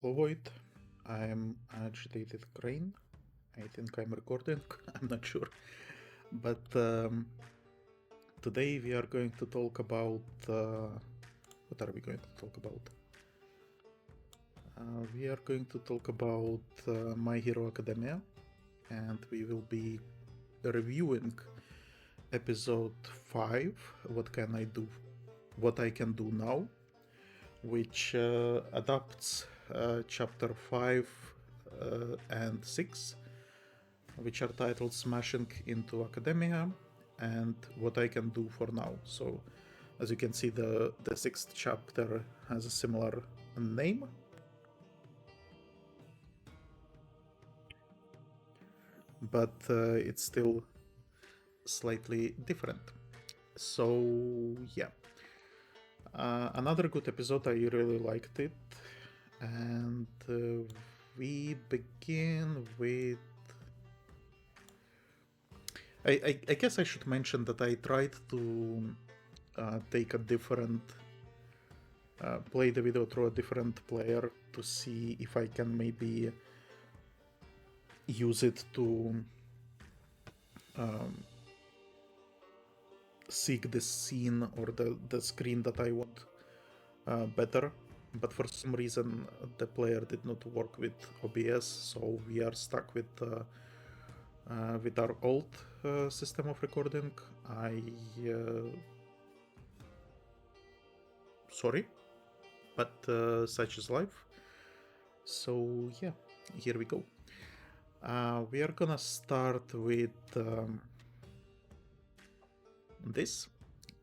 Avoid. I'm agitated crane. I think I'm recording. I'm not sure. But today we are going to talk about. What are we going to talk about? We are going to talk about My Hero Academia, and we will be reviewing episode 5. What can I do? What I can do now, which adapts chapter 5 and 6, which are titled Smashing into Academia and What I Can Do for Now. So, as you can see, the sixth chapter has a similar name. But it's still slightly different. So, yeah. Another good episode, I really liked it. And we begin with... I guess I should mention that I tried to take a different... play the video through a different player to see if I can maybe use it to seek the scene or the screen that I want better. But for some reason the player did not work with OBS, so we are stuck with our old system of recording. Sorry, but such is life. So yeah, here we go. We are gonna start with this,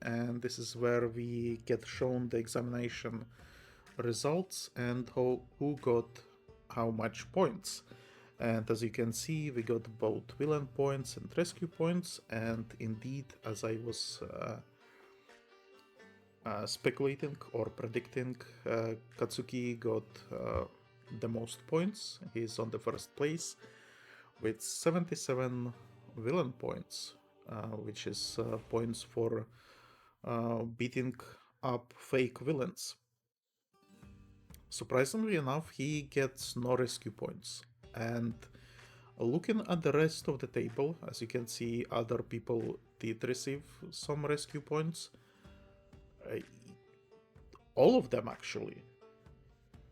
and this is where we get shown the examination results and who got how much points. And as you can see, we got both villain points and rescue points, and indeed, as I was speculating or predicting, Katsuki got the most points. He's on the first place with 77 villain points, which is points for beating up fake villains. Surprisingly enough, he gets no rescue points. And looking at the rest of the table, as you can see, other people did receive some rescue points. All of them actually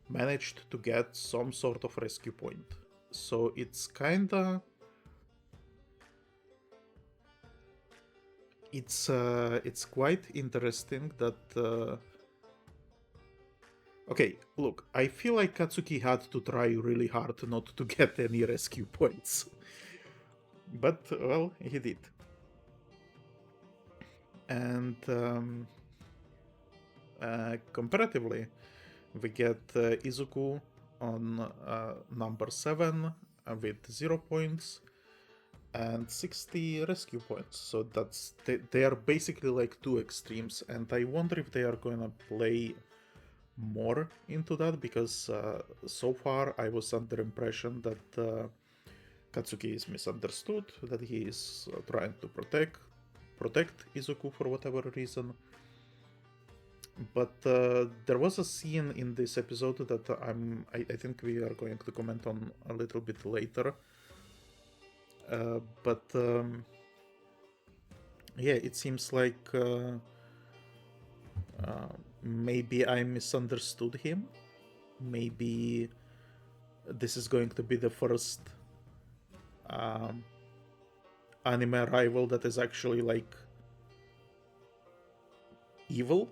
managed to get some sort of rescue point. So it's kinda... It's quite interesting that... Okay, look, I feel like Katsuki had to try really hard not to get any rescue points. But, well, he did. And comparatively, we get Izuku on number 7 with 0 points and 60 rescue points. So that's they are basically like two extremes, and I wonder if they are gonna play more into that, because so far I was under impression that Katsuki is misunderstood, that he is trying to protect Izuku for whatever reason. But there was a scene in this episode that I think we are going to comment on a little bit later. But yeah, it seems like maybe I misunderstood him. Maybe this is going to be the first anime rival that is actually like evil.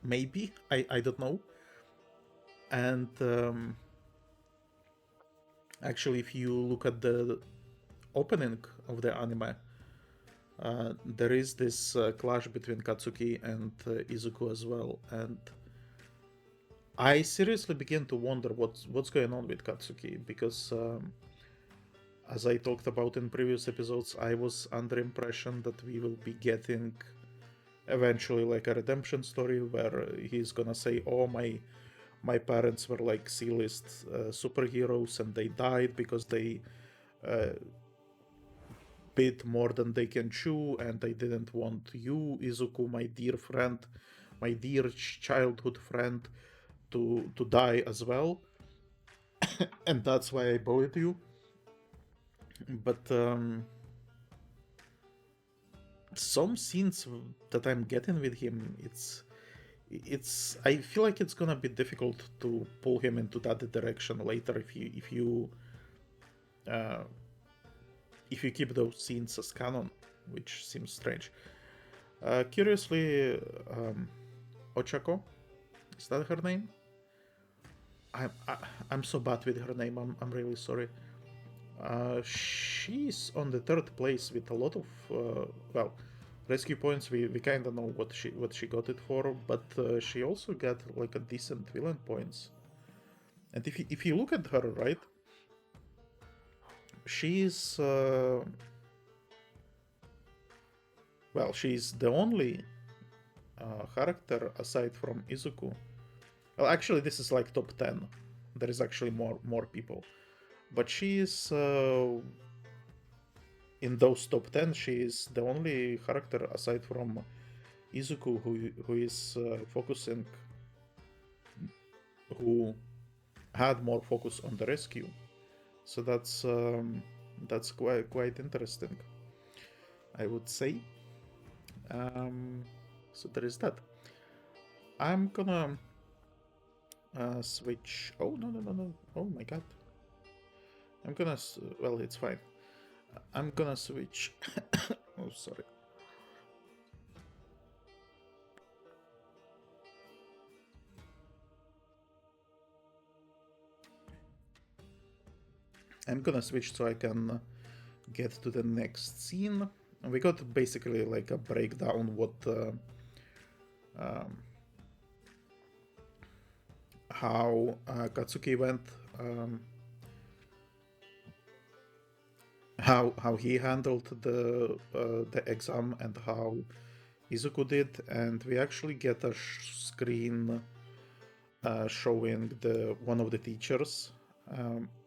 Maybe, I don't know. And actually, if you look at the opening of the anime, there is this clash between Katsuki and Izuku as well, and I seriously begin to wonder what's going on with Katsuki, because as I talked about in previous episodes, I was under impression that we will be getting eventually like a redemption story where he's gonna say, oh, my parents were like C-list superheroes and they died because they bit more than they can chew, and I didn't want you, Izuku, my dear friend, my dear childhood friend, to die as well. and that's why I bullied you. But some scenes that I'm getting with him, it's I feel like it's gonna be difficult to pull him into that direction later uh, if you keep those scenes as canon, which seems strange. Curiously, Ochako, is that her name? I'm so bad with her name. I'm really sorry. She's on the third place with a lot of well, rescue points. We kind of know what she got it for, but she also got like a decent villain points. And if you look at her, right, she's well, she's the only character aside from Izuku. Well, actually, this is like top 10. There is actually more people, but she is in those top 10. She is the only character aside from Izuku who is focusing, who had more focus on the rescue. So that's quite interesting, I would say. So there is that. I'm gonna switch. Oh no! Oh my god! I'm gonna. Well, it's fine. I'm gonna switch. Oh, sorry. I'm gonna switch so I can get to the next scene. We got basically like a breakdown what how Katsuki went, how he handled the exam, and how Izuku did, and we actually get a screen showing the one of the teachers,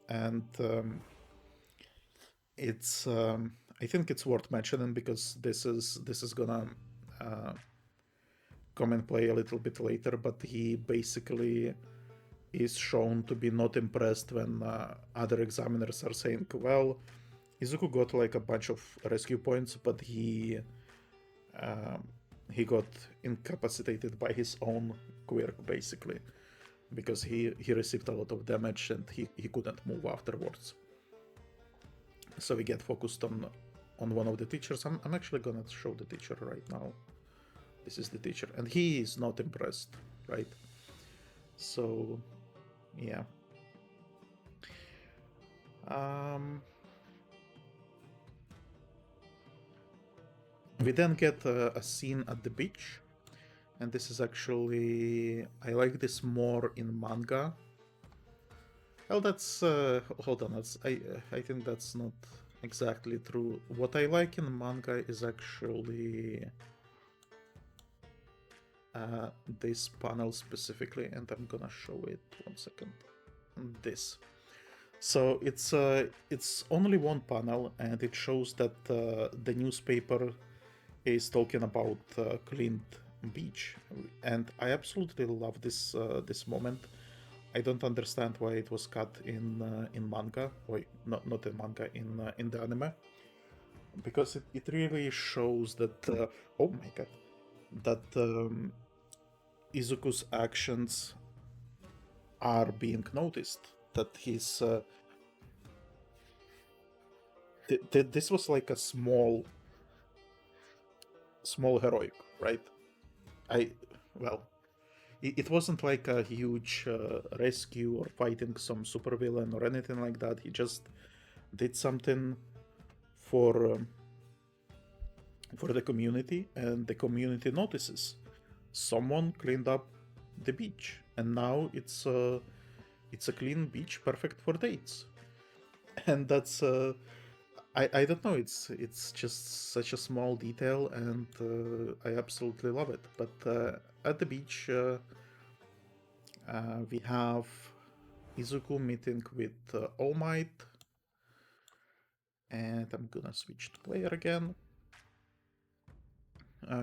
and it's I think it's worth mentioning because this is gonna come and play a little bit later, but he basically is shown to be not impressed when other examiners are saying, well, Izuku got like a bunch of rescue points, but he got incapacitated by his own quirk, basically, because he received a lot of damage and he couldn't move afterwards. So we get focused on one of the teachers. I'm actually gonna show the teacher right now. This is the teacher, and he is not impressed, right? So, yeah. We then get a scene at the beach, and this is actually, I like this more in manga. Well, that's hold on. I think that's not exactly true. What I like in manga is actually this panel specifically, and I'm gonna show it 1 second. This. So it's only one panel, and it shows that the newspaper is talking about Clint Beach, and I absolutely love this moment. I don't understand why it was cut in manga. Wait, not in manga, in the anime, because it really shows that oh my god, that Izuku's actions are being noticed. That he's this was like a small heroic, right? I well, it wasn't like a huge rescue or fighting some supervillain or anything like that. He just did something for the community, and the community notices. Someone cleaned up the beach, and now it's a clean beach, perfect for dates. And that's I don't know. It's just such a small detail, and I absolutely love it. But at the beach, we have Izuku meeting with All Might, and I'm gonna switch to player again.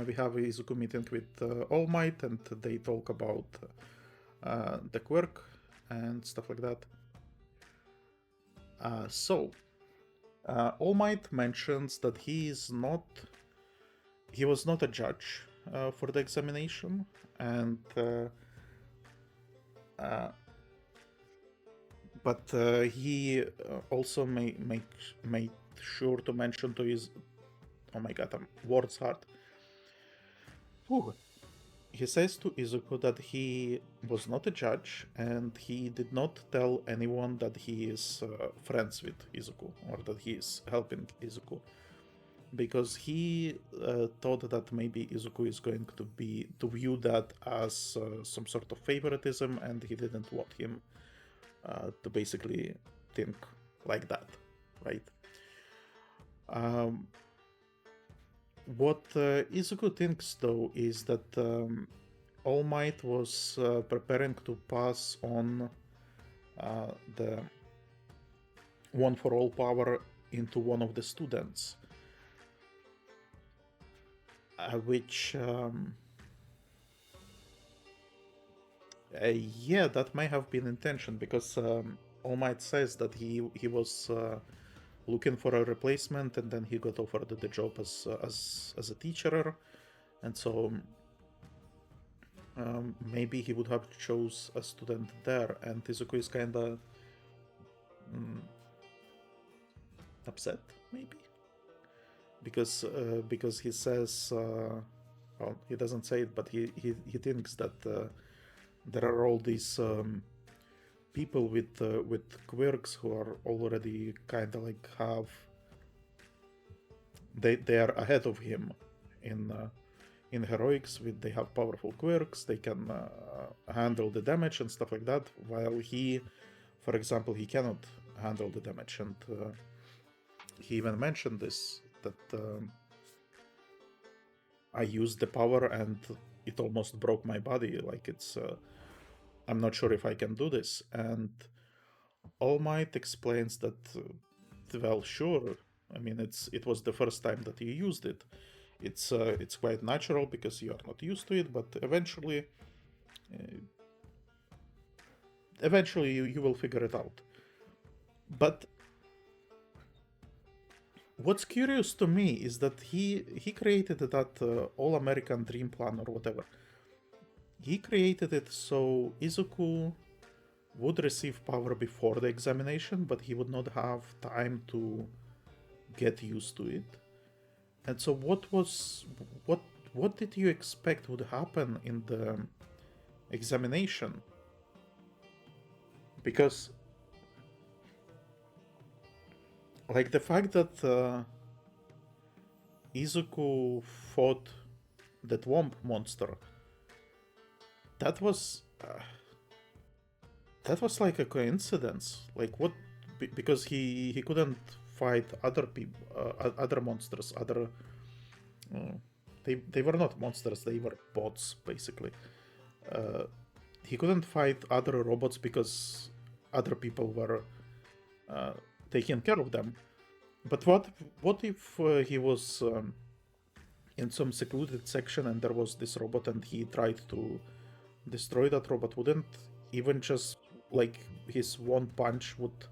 We have Izuku meeting with All Might, and they talk about the quirk and stuff like that. All Might mentions that he was not a judge for the examination, and but he also made sure to mention to his, oh my god, words hard. Whew. He says to Izuku that he was not a judge and he did not tell anyone that he is friends with Izuku or that he is helping Izuku, because he thought that maybe Izuku is going to view that as some sort of favoritism, and he didn't want him to basically think like that, right? What Izuku thinks, though, is that All Might was preparing to pass on the one for all power into one of the students, which yeah, that may have been intention, because All Might says that he was looking for a replacement, and then he got offered the job as a teacher, and so maybe he would have chose a student there, and Izuku is kinda upset, maybe, because he says, well, he doesn't say it, but he thinks that there are all these people with quirks who are already kind of like they are ahead of him in heroics. They have powerful quirks, they can handle the damage and stuff like that, while he, for example, he cannot handle the damage, and he even mentioned this, that I used the power and it almost broke my body, like it's I'm not sure if I can do this. And All Might explains that well, sure, I mean, it was the first time that you used it. It's quite natural because you are not used to it, but eventually you will figure it out. But what's curious to me is that he created that All American Dream Plan or whatever. He created it so Izuku would receive power before the examination, but he would not have time to get used to it. And so what did you expect would happen in the examination? Because like the fact that Izuku fought that womp monster, that was like a coincidence. Like what? Because he couldn't fight other people, other monsters, other. They were not monsters; they were bots, basically. He couldn't fight other robots because other people were taking care of them. But what if he was in some secluded section and there was this robot and he tried to destroy that robot? Wouldn't even just like his one punch would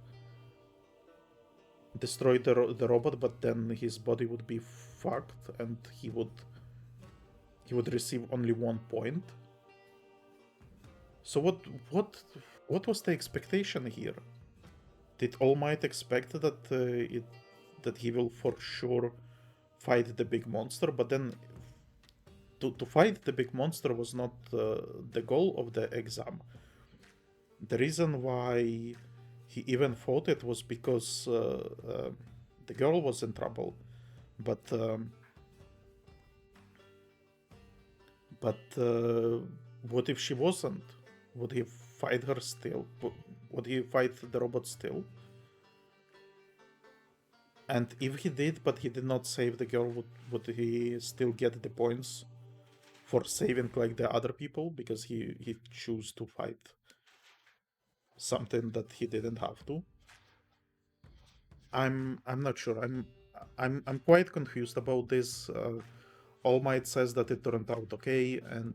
destroy the robot, but then his body would be fucked and he would receive only 1 point? So what was the expectation here? Did All Might expect that that he will for sure fight the big monster, but then to fight the big monster was not the goal of the exam? The reason why he even fought it was because the girl was in trouble, but what if she wasn't? Would he fight her still? Would he fight the robot still? And if he did, but he did not save the girl, would he still get the points for saving like the other people because he chose to fight something that he didn't have to? I'm not sure. I'm quite confused about this. All Might says that it turned out okay and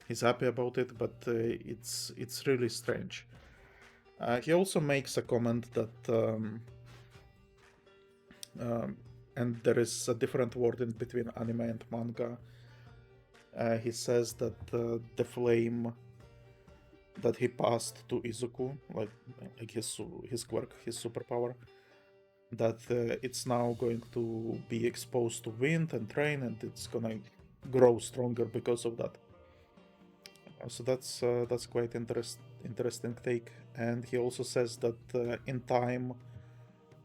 he's happy about it, but it's really strange. He also makes a comment that, and there is a different wording between anime and manga. He says that the flame that he passed to Izuku, like his quirk, his superpower, that it's now going to be exposed to wind and rain, and it's gonna grow stronger because of that. So that's quite interesting take. And he also says that in time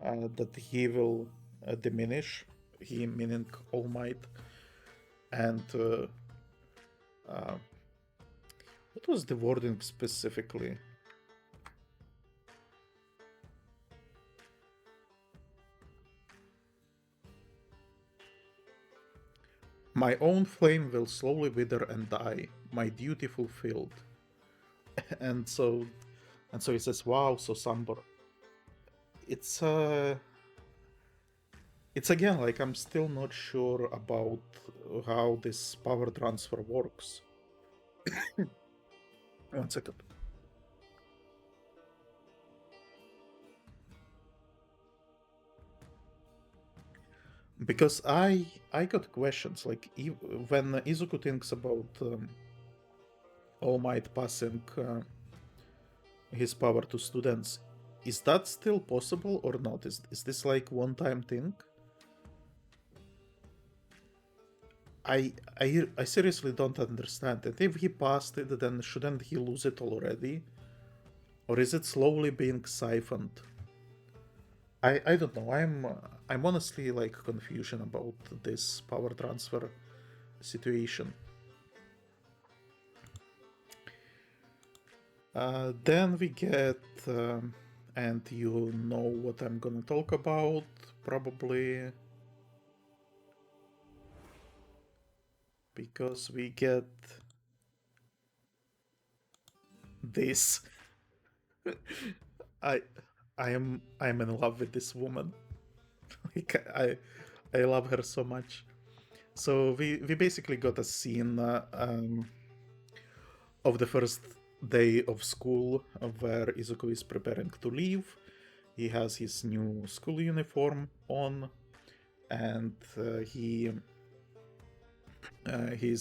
that he will diminish, he meaning All Might, and what was the wording specifically? My own flame will slowly wither and die, my duty fulfilled. and so he says, wow, so somber. It's again like I'm still not sure about how this power transfer works. 1 second. Because I got questions like when Izuku thinks about All Might passing his power to students, is that still possible or not? Is this like one-time thing? I seriously don't understand it. If he passed it, then shouldn't he lose it already? Or is it slowly being siphoned? I don't know. I'm honestly like confusion about this power transfer situation. Then we get, and you know what I'm gonna talk about, probably, because we get this. I I'm in love with this woman. Like I love her so much. So we basically got a scene of the first day of school where Izuku is preparing to leave. He has his new school uniform on, and he's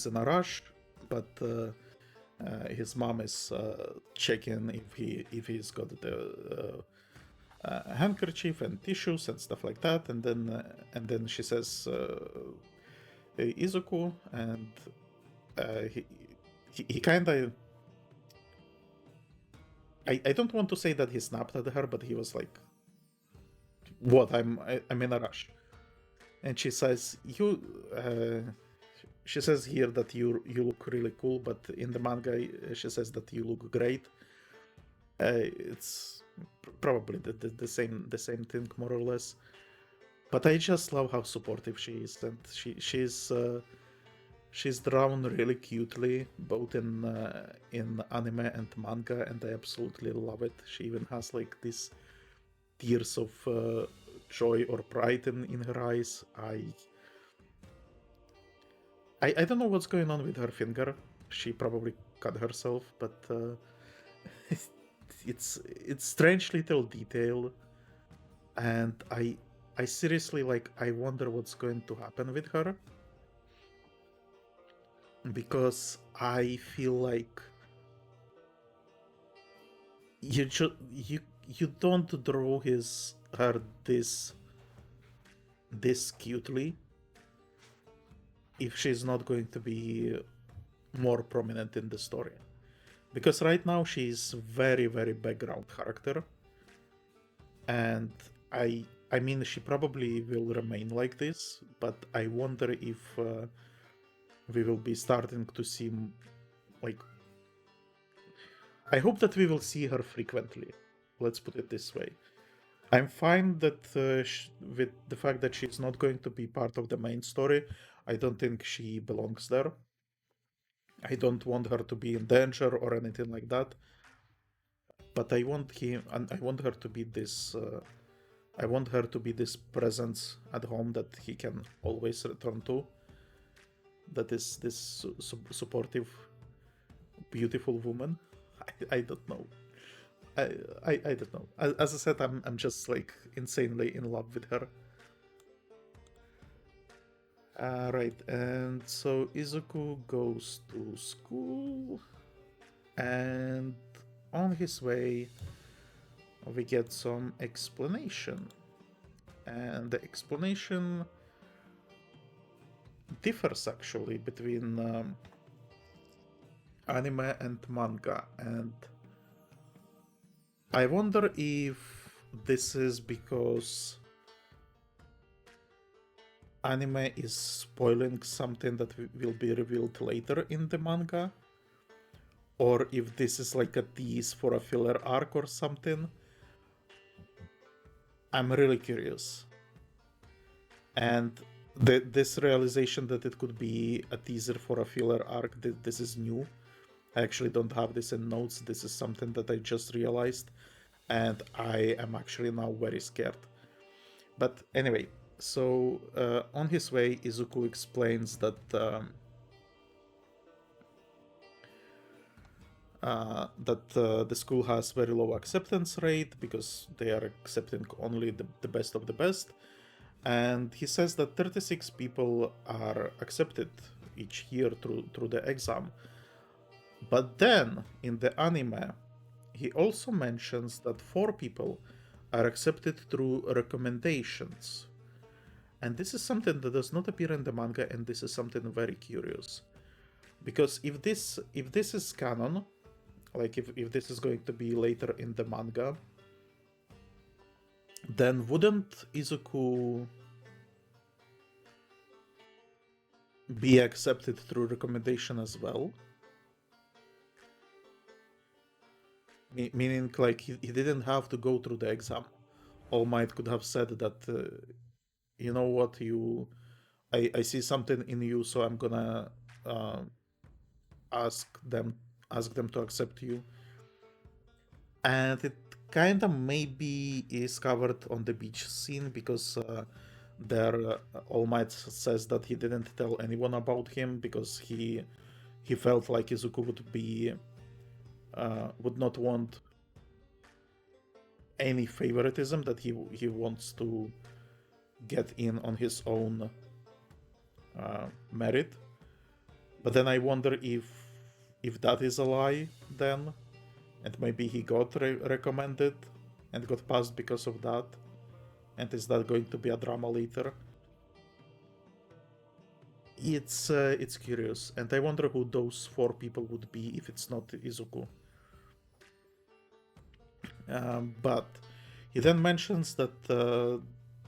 in a rush, but his mom is checking if he's got the handkerchief and tissues and stuff like that, and then she says, "Hey, Izuku," and he kind of. I don't want to say that he snapped at her, but he was like, "What? I'm in a rush." And she says, "You." She says here that you look really cool, but in the manga she says that you look great. It's probably the same thing more or less. But I just love how supportive she is, and she's drawn really cutely both in anime and manga, and I absolutely love it. She even has like these tears of joy or pride in her eyes. I don't know what's going on with her finger. She probably cut herself, but it's strange little detail, and I seriously like I wonder what's going to happen with her, because I feel like you don't draw her this cutely if she's not going to be more prominent in the story. Because right now she's very, very background character, and I mean she probably will remain like this, but I wonder if we will be starting to see like I hope that we will see her frequently. Let's put it this way. I'm fine that with the fact that she's not going to be part of the main story. I don't think she belongs there. I don't want her to be in danger or anything like that. But I want him, and I want her to be this. I want her to be this presence at home that he can always return to. That is this supportive, beautiful woman. I don't know. I don't know. As I said, I'm just like insanely in love with her. Right, and so Izuku goes to school, and on his way, we get some explanation. And the explanation differs actually between anime and manga, and I wonder if this is because anime is spoiling something that will be revealed later in the manga, or if this is like a tease for a filler arc or something. I'm really curious. And this realization that it could be a teaser for a filler arc, this is new. I actually don't have this in notes. This is something that I just realized, and I am actually now very scared. But anyway, so on his way, Izuku explains that the school has very low acceptance rate because they are accepting only the best of the best. And he says that 36 people are accepted each year through the exam. But then, in the anime, he also mentions that 4 people are accepted through recommendations. And this is something that does not appear in the manga, and this is something very curious. Because if this is canon, like if this is going to be later in the manga, then wouldn't Izuku be accepted through recommendation as well? Meaning, like, he didn't have to go through the exam. All Might could have said that, you know what, I see something in you, so I'm gonna ask them to accept you. And it kind of maybe is covered on the beach scene because there All Might says that he didn't tell anyone about him because he felt like Izuku would not want any favoritism, that he wants to get in on his own merit. But then I wonder if that is a lie then, and maybe he got recommended and got passed because of that, and is that going to be a drama later? It's curious, and I wonder who those 4 people would be if it's not Izuku. But he then mentions that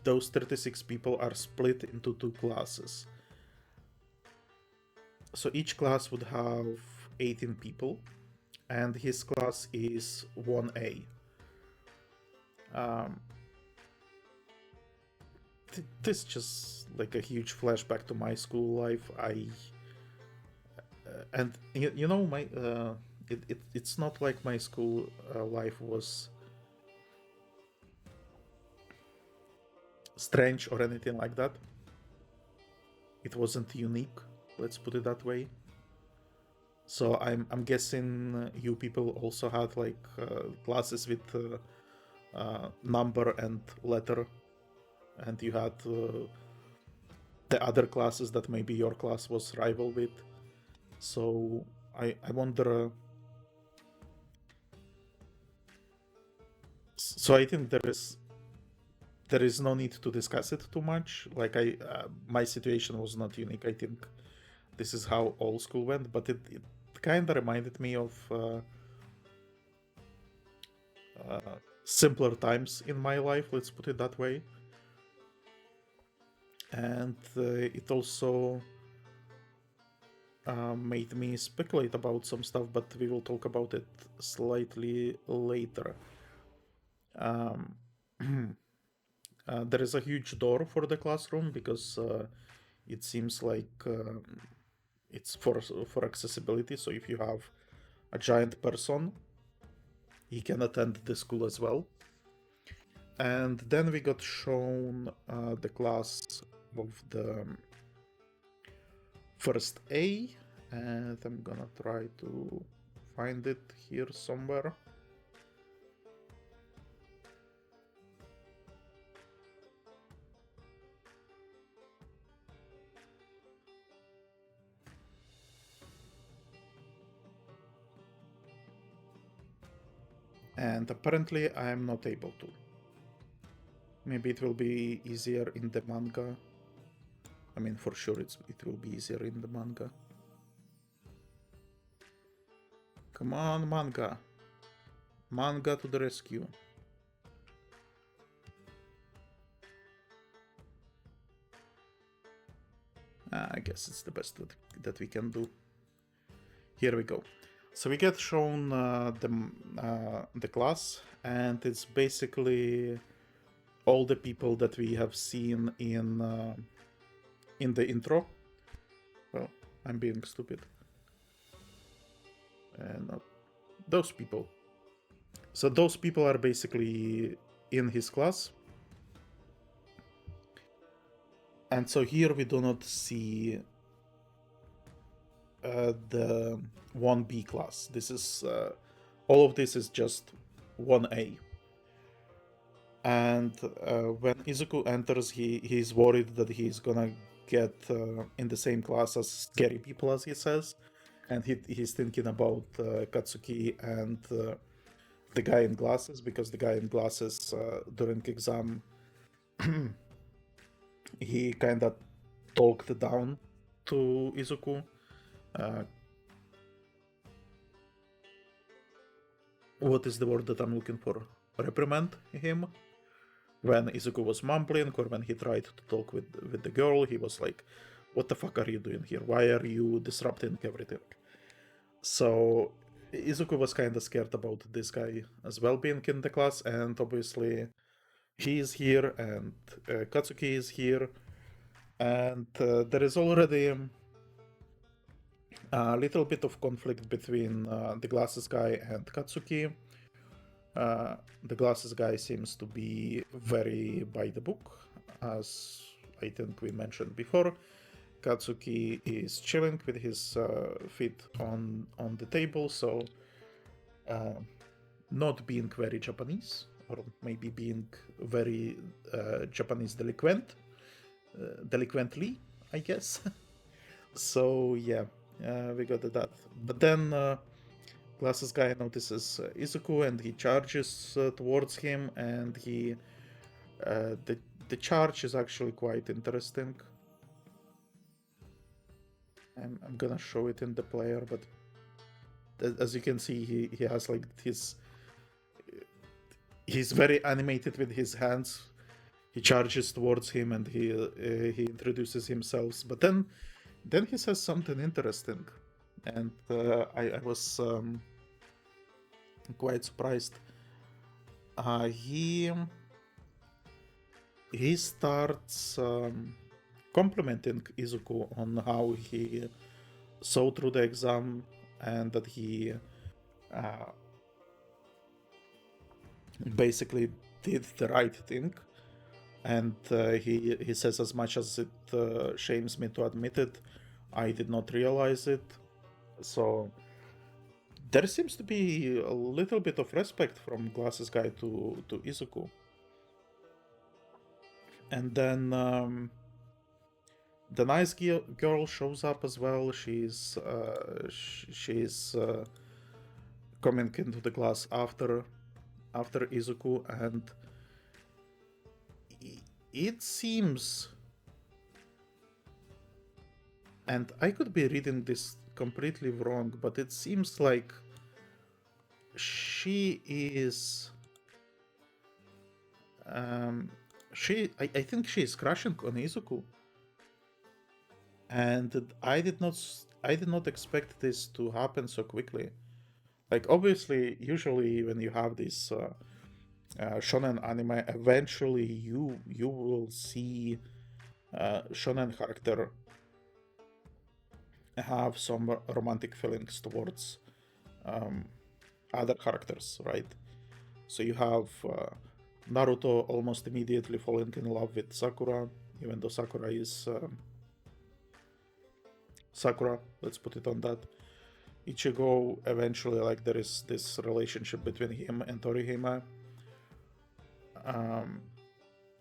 those 36 people are split into 2 classes. So each class would have 18 people, and his class is 1A. This is just like a huge flashback to my school life. And you know, my it's not like my school life was strange or anything like that. It wasn't unique, let's put it that way. So I'm guessing you people also had like classes with number and letter, and you had the other classes that maybe your class was rival with. So I wonder. So I think there is no need to discuss it too much. Like my situation was not unique. I think this is how all school went, but it kind of reminded me of simpler times in my life, let's put it that way. And it also made me speculate about some stuff, but we will talk about it slightly later. There is a huge door for the classroom because it seems like it's for accessibility. So if you have a giant person, he can attend the school as well. And then we got shown the class of the first A, and I'm gonna try to find it here somewhere. and apparently I am not able to. Maybe it will be easier in the manga. I mean, for sure it will be easier in the manga. Come on, manga. Manga to the rescue. I guess it's the best that we can do. Here we go. So we get shown the class, and it's basically all the people that we have seen in the intro. Well, I'm being stupid. Not those people. So those people are basically in his class. And so here we do not see the 1B class. This is all of this is just 1A. And when Izuku enters, he's worried that he's gonna get in the same class as scary people, as he says, and he's thinking about Katsuki and the guy in glasses, because the guy in glasses during exam he kind of talked down to Izuku. What is the word that I'm looking for? Reprimand him. When Izuku was mumbling, or when he tried to talk with the girl, he was like, "What the fuck are you doing here? Why are you disrupting everything?" So Izuku was kind of scared about this guy as well being in the class, and obviously he is here, and Katsuki is here, and there is already a little bit of conflict between the glasses guy and Katsuki. The glasses guy seems to be very by the book, as I think we mentioned before. Katsuki is chilling with his feet on the table, so not being very Japanese, or maybe being very Japanese delinquently, I guess. So yeah, we got that. But then glasses guy notices Izuku, and he charges towards him, and the charge is actually quite interesting. I'm gonna show it in the player, but as you can see, he has like he's very animated with his hands. He charges towards him, and he introduces himself, but then he says something interesting, and I was quite surprised. He starts complimenting Izuku on how he saw through the exam, and that he basically did the right thing. And he says, as much as it shames me to admit it, I did not realize it. So there seems to be a little bit of respect from glasses guy to Izuku. And then the nice girl shows up as well. She's coming into the class after Izuku, and it seems, and I could be reading this completely wrong, but it seems like she is I think she is crushing on Izuku, and I did not expect this to happen so quickly. Like, obviously, usually when you have this shonen anime, eventually you will see shonen character have some romantic feelings towards other characters, right? So you have Naruto almost immediately falling in love with Sakura, even though Sakura is Sakura, let's put it on that. Ichigo, eventually, like, there is this relationship between him and Torihime.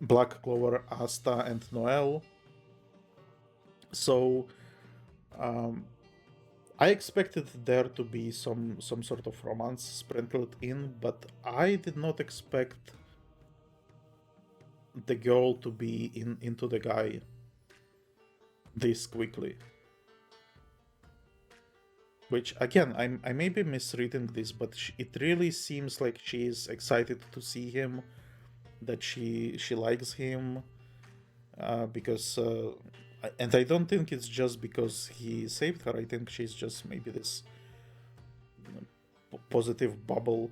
Black Clover, Asta, and Noel. So I expected there to be some sort of romance sprinkled in, but I did not expect the girl to be into the guy this quickly. Which again, I may be misreading this, but it really seems like she's excited to see him, that she likes him, because and I don't think it's just because he saved her. I think she's just maybe this positive bubble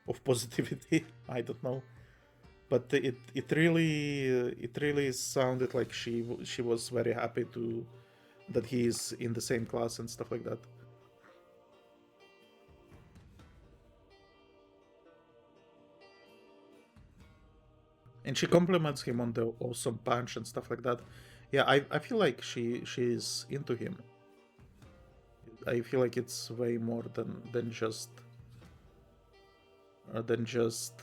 of positivity. I don't know, but it really sounded like she was very happy to that he's in the same class and stuff like that. And she compliments him on the awesome punch and stuff like that. Yeah, I feel like she's into him. I feel like it's way more than just than just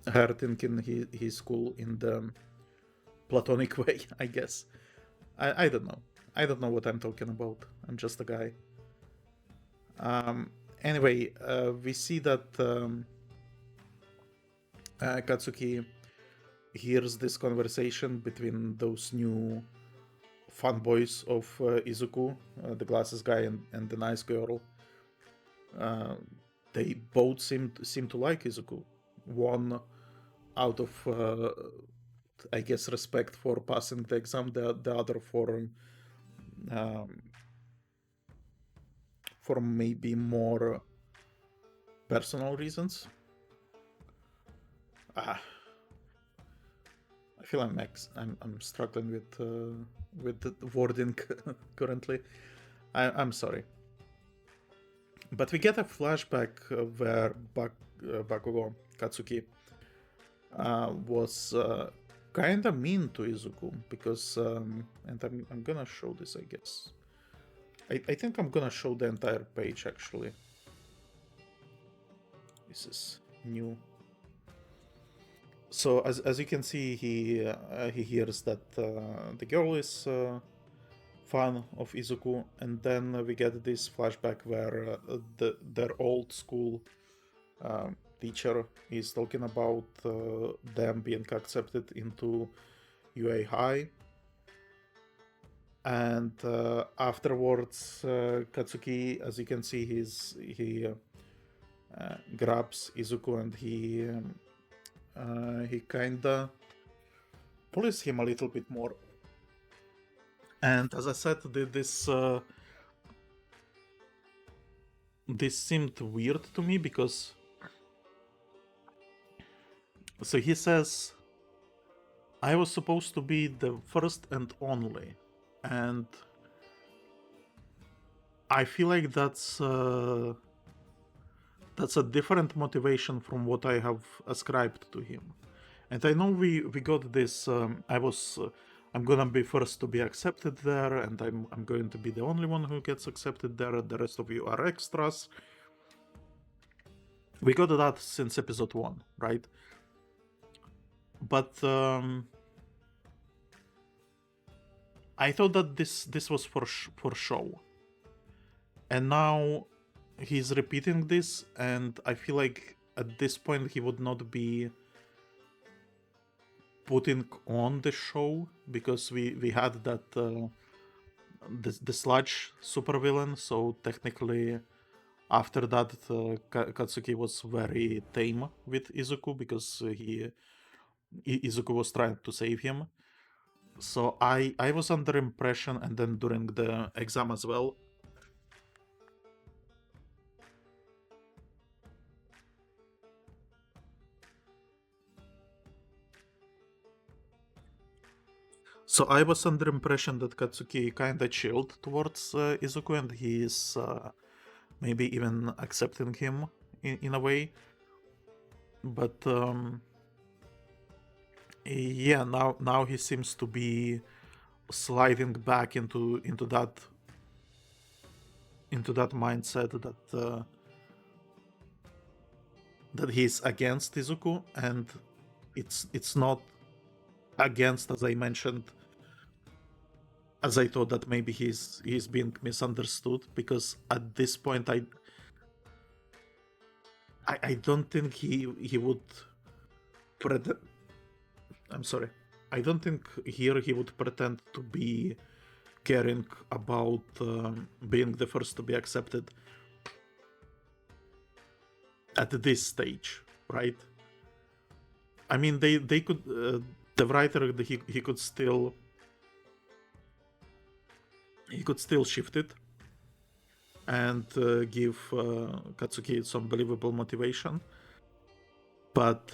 her thinking he's cool in the platonic way, I guess. I don't know. I don't know what I'm talking about. I'm just a guy. Anyway, we see that Katsuki hears this conversation between those new fanboys of Izuku, the glasses guy and the nice girl. They both seem to like Izuku. One out of I guess respect for passing the exam, the other um, for maybe more personal reasons. Ah, I feel I'm struggling with the wording currently. I'm sorry, but we get a flashback where Bakugo Katsuki was kind of mean to Izuku because, and I'm gonna show this, I guess. I think I'm gonna show the entire page actually. This is new. So as you can see, he hears that the girl is fan of Izuku, and then we get this flashback where their old school teacher is talking about them being accepted into UA High. And afterwards, Katsuki, as you can see, he grabs Izuku and he kinda pulls him a little bit more. And as I said, this seemed weird to me because so he says, I was supposed to be the first and only, and I feel like that's a different motivation from what I have ascribed to him. And I know we got this. I'm gonna be first to be accepted there, and I'm going to be the only one who gets accepted there. The rest of you are extras. We got that since episode 1, right? But I thought that this was for show, and now he's repeating this, and I feel like at this point he would not be putting on the show because we had that the sludge supervillain, so technically after that Katsuki was very tame with Izuku because Izuku was trying to save him. So I was under impression, and then during the exam as well. So I was under impression that Katsuki kinda chilled towards Izuku, and he is maybe even accepting him in a way. But yeah, now he seems to be sliding back into that mindset that he's against Izuku, and it's not against, as I mentioned, as I thought that maybe he's being misunderstood, because at this point I don't think he would pretend. I'm sorry. I don't think here he would pretend to be caring about being the first to be accepted at this stage, right? I mean, they could the writer he could still shift it and give Katsuki some believable motivation, but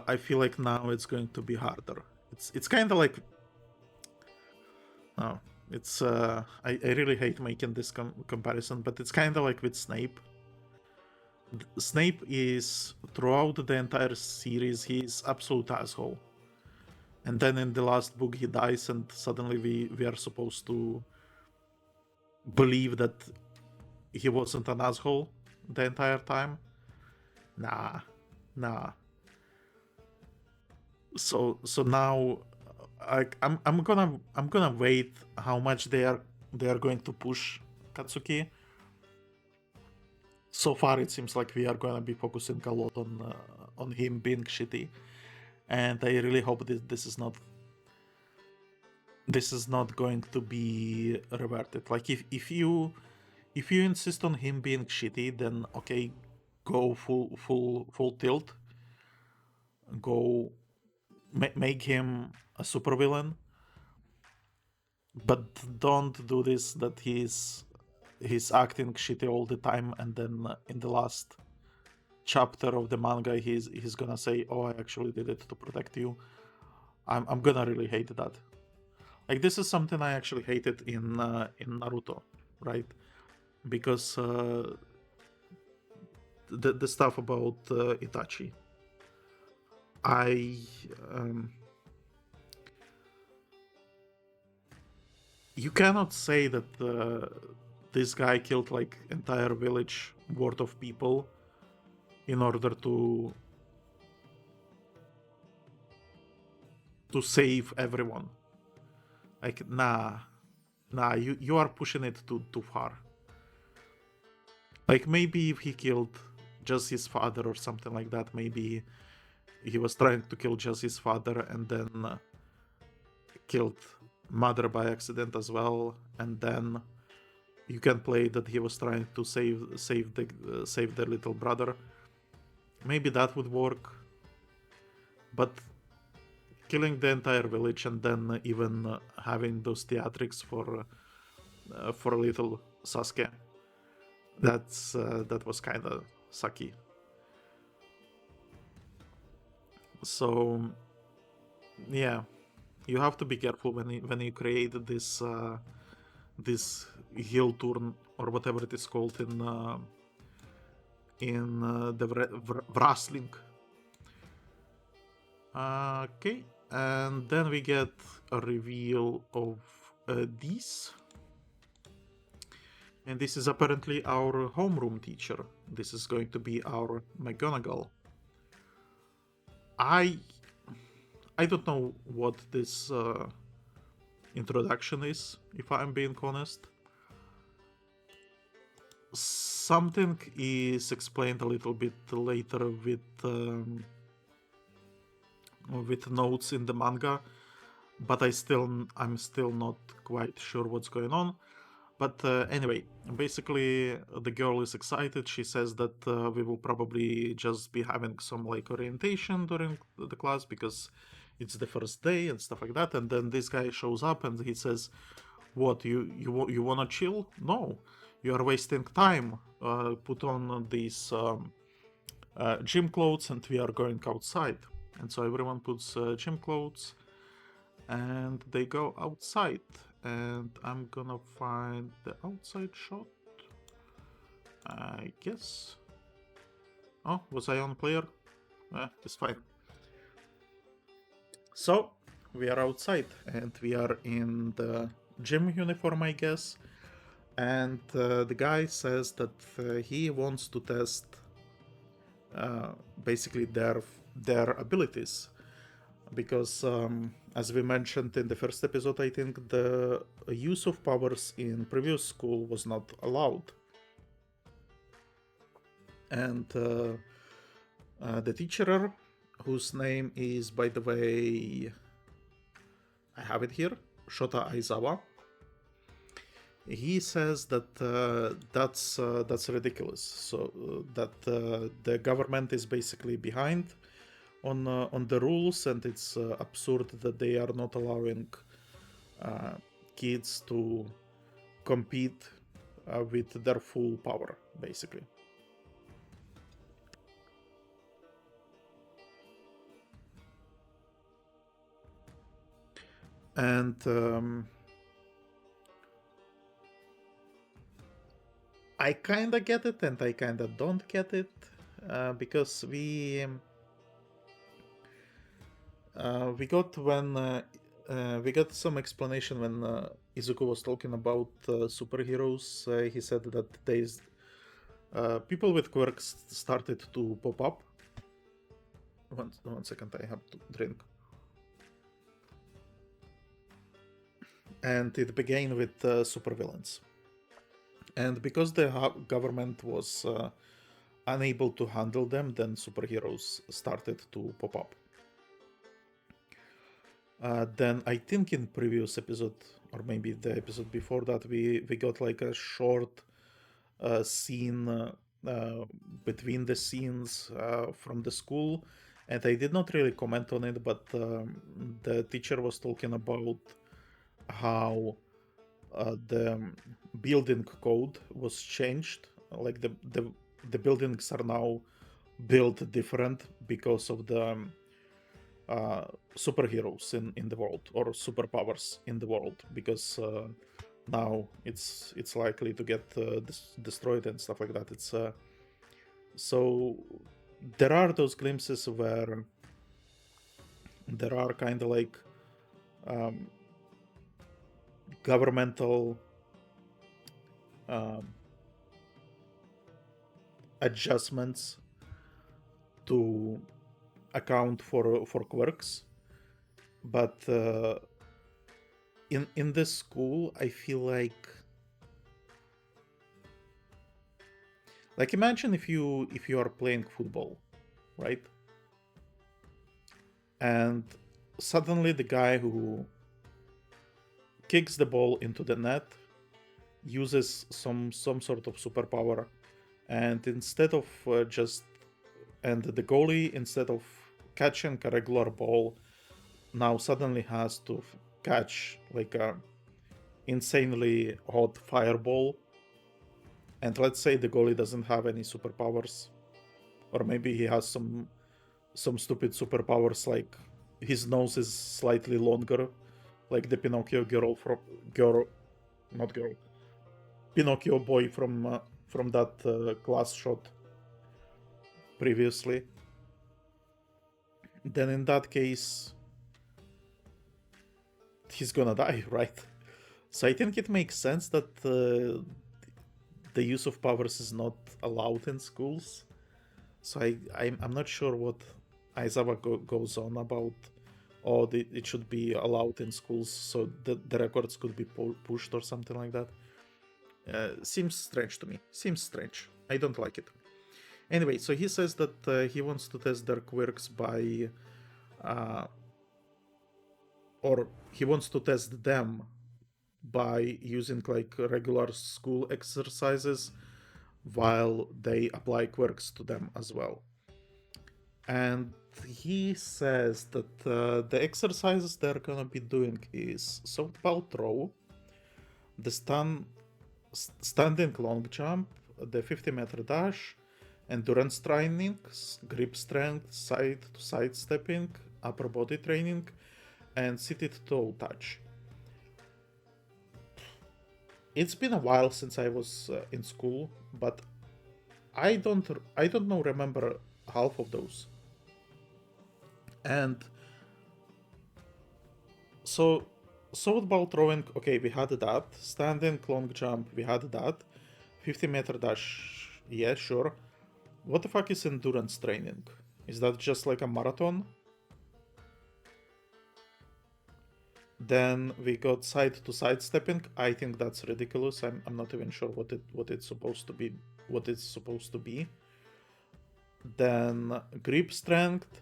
I feel like now it's going to be harder. It's kind of like oh, it's I really hate making this comparison, but it's kind of like with Snape. Snape is, throughout the entire series, he's absolute asshole, and then in the last book he dies, and suddenly we are supposed to believe that he wasn't an asshole the entire time. Nah, nah. So now, like, I'm gonna wait how much they are going to push Katsuki. So far, it seems like we are gonna be focusing a lot on him being shitty, and I really hope that this is not going to be reverted. Like, if you insist on him being shitty, then okay, go full tilt. Go make him a supervillain, but don't do this that he's acting shitty all the time, and then in the last chapter of the manga he's gonna say, oh, I actually did it to protect you. I'm gonna really hate that. Like, this is something I actually hated in Naruto, right? Because the stuff about Itachi, I you cannot say that this guy killed like entire village worth of people in order to save everyone. Like, nah, you are pushing it too far. Like, maybe if he killed just his father or something like that, maybe he was trying to kill just his father and then killed mother by accident as well, and then you can play that he was trying to save the little brother. Maybe that would work, but killing the entire village and then even having those theatrics for little Sasuke, that was kind of sucky. So yeah, you have to be careful when you create this heel turn or whatever it is called in the wrestling. Okay, and then we get a reveal of these. And this is apparently our homeroom teacher. This is going to be our McGonagall. I don't know what this introduction is, if I'm being honest. Something is explained a little bit later with notes in the manga, but I'm still not quite sure what's going on. But anyway, basically the girl is excited. She says that we will probably just be having some like orientation during the class because it's the first day and stuff like that. And then this guy shows up and he says, "What, you wanna chill? No, you are wasting time. Put on these gym clothes and we are going outside." And so everyone puts gym clothes and they go outside. And I'm gonna find the outside shot, I guess. Oh, was I on player? It's fine. So we are outside and we are in the gym uniform, I guess. And the guy says that he wants to test basically their abilities, because as we mentioned in the first episode, I think the use of powers in previous school was not allowed. And the teacher, whose name is, by the way, I have it here, Shota Aizawa, he says that that's ridiculous. So that the government is basically behind on the rules, and it's absurd that they are not allowing kids to compete with their full power, basically. And I kinda get it, and I kinda don't get it, because we got we got some explanation when Izuku was talking about superheroes. He said that people with quirks started to pop up. One second, I have to drink. And it began with supervillains. And because the government was unable to handle them, then superheroes started to pop up. Then I think in previous episode, or maybe the episode before that, we got like a short scene between the scenes from the school, and I did not really comment on it, but the teacher was talking about how the building code was changed. Like the buildings are now built different because of the superheroes in the world, or superpowers in the world, because now it's likely to get destroyed and stuff like that. It's so there are those glimpses where there are kind of like governmental adjustments to account for quirks, but in this school, I feel like imagine if you are playing football, right? And suddenly the guy who kicks the ball into the net uses some sort of superpower, and instead of the goalie, instead of catching a regular ball, now suddenly has to catch like a insanely hot fireball. And let's say the goalie doesn't have any superpowers, or maybe he has some stupid superpowers, like his nose is slightly longer, like the Pinocchio Pinocchio boy from that class shot previously. Then in that case, he's gonna die, right? So I think it makes sense that the use of powers is not allowed in schools. So I'm not sure what Aizawa goes on about. Oh, it should be allowed in schools so the records could be pushed or something like that. Seems strange to me. Seems strange. I don't like it. Anyway, so he says that he wants to test their quirks by... or he wants to test them by using like regular school exercises while they apply quirks to them as well. And he says that the exercises they're gonna be doing is softball throw, the standing long jump, the 50-meter dash, endurance training, grip strength, side-to-side stepping, upper body training, and seated toe touch. It's been a while since I was in school, but I don't remember half of those. And so softball throwing, okay, we had that. Standing long jump, we had that. 50-meter dash, yeah, sure. What the fuck is endurance training? Is that just like a marathon? Then we got side-to-side stepping. I think that's ridiculous. I'm not even sure what it's supposed to be. What it's supposed to be. Then grip strength.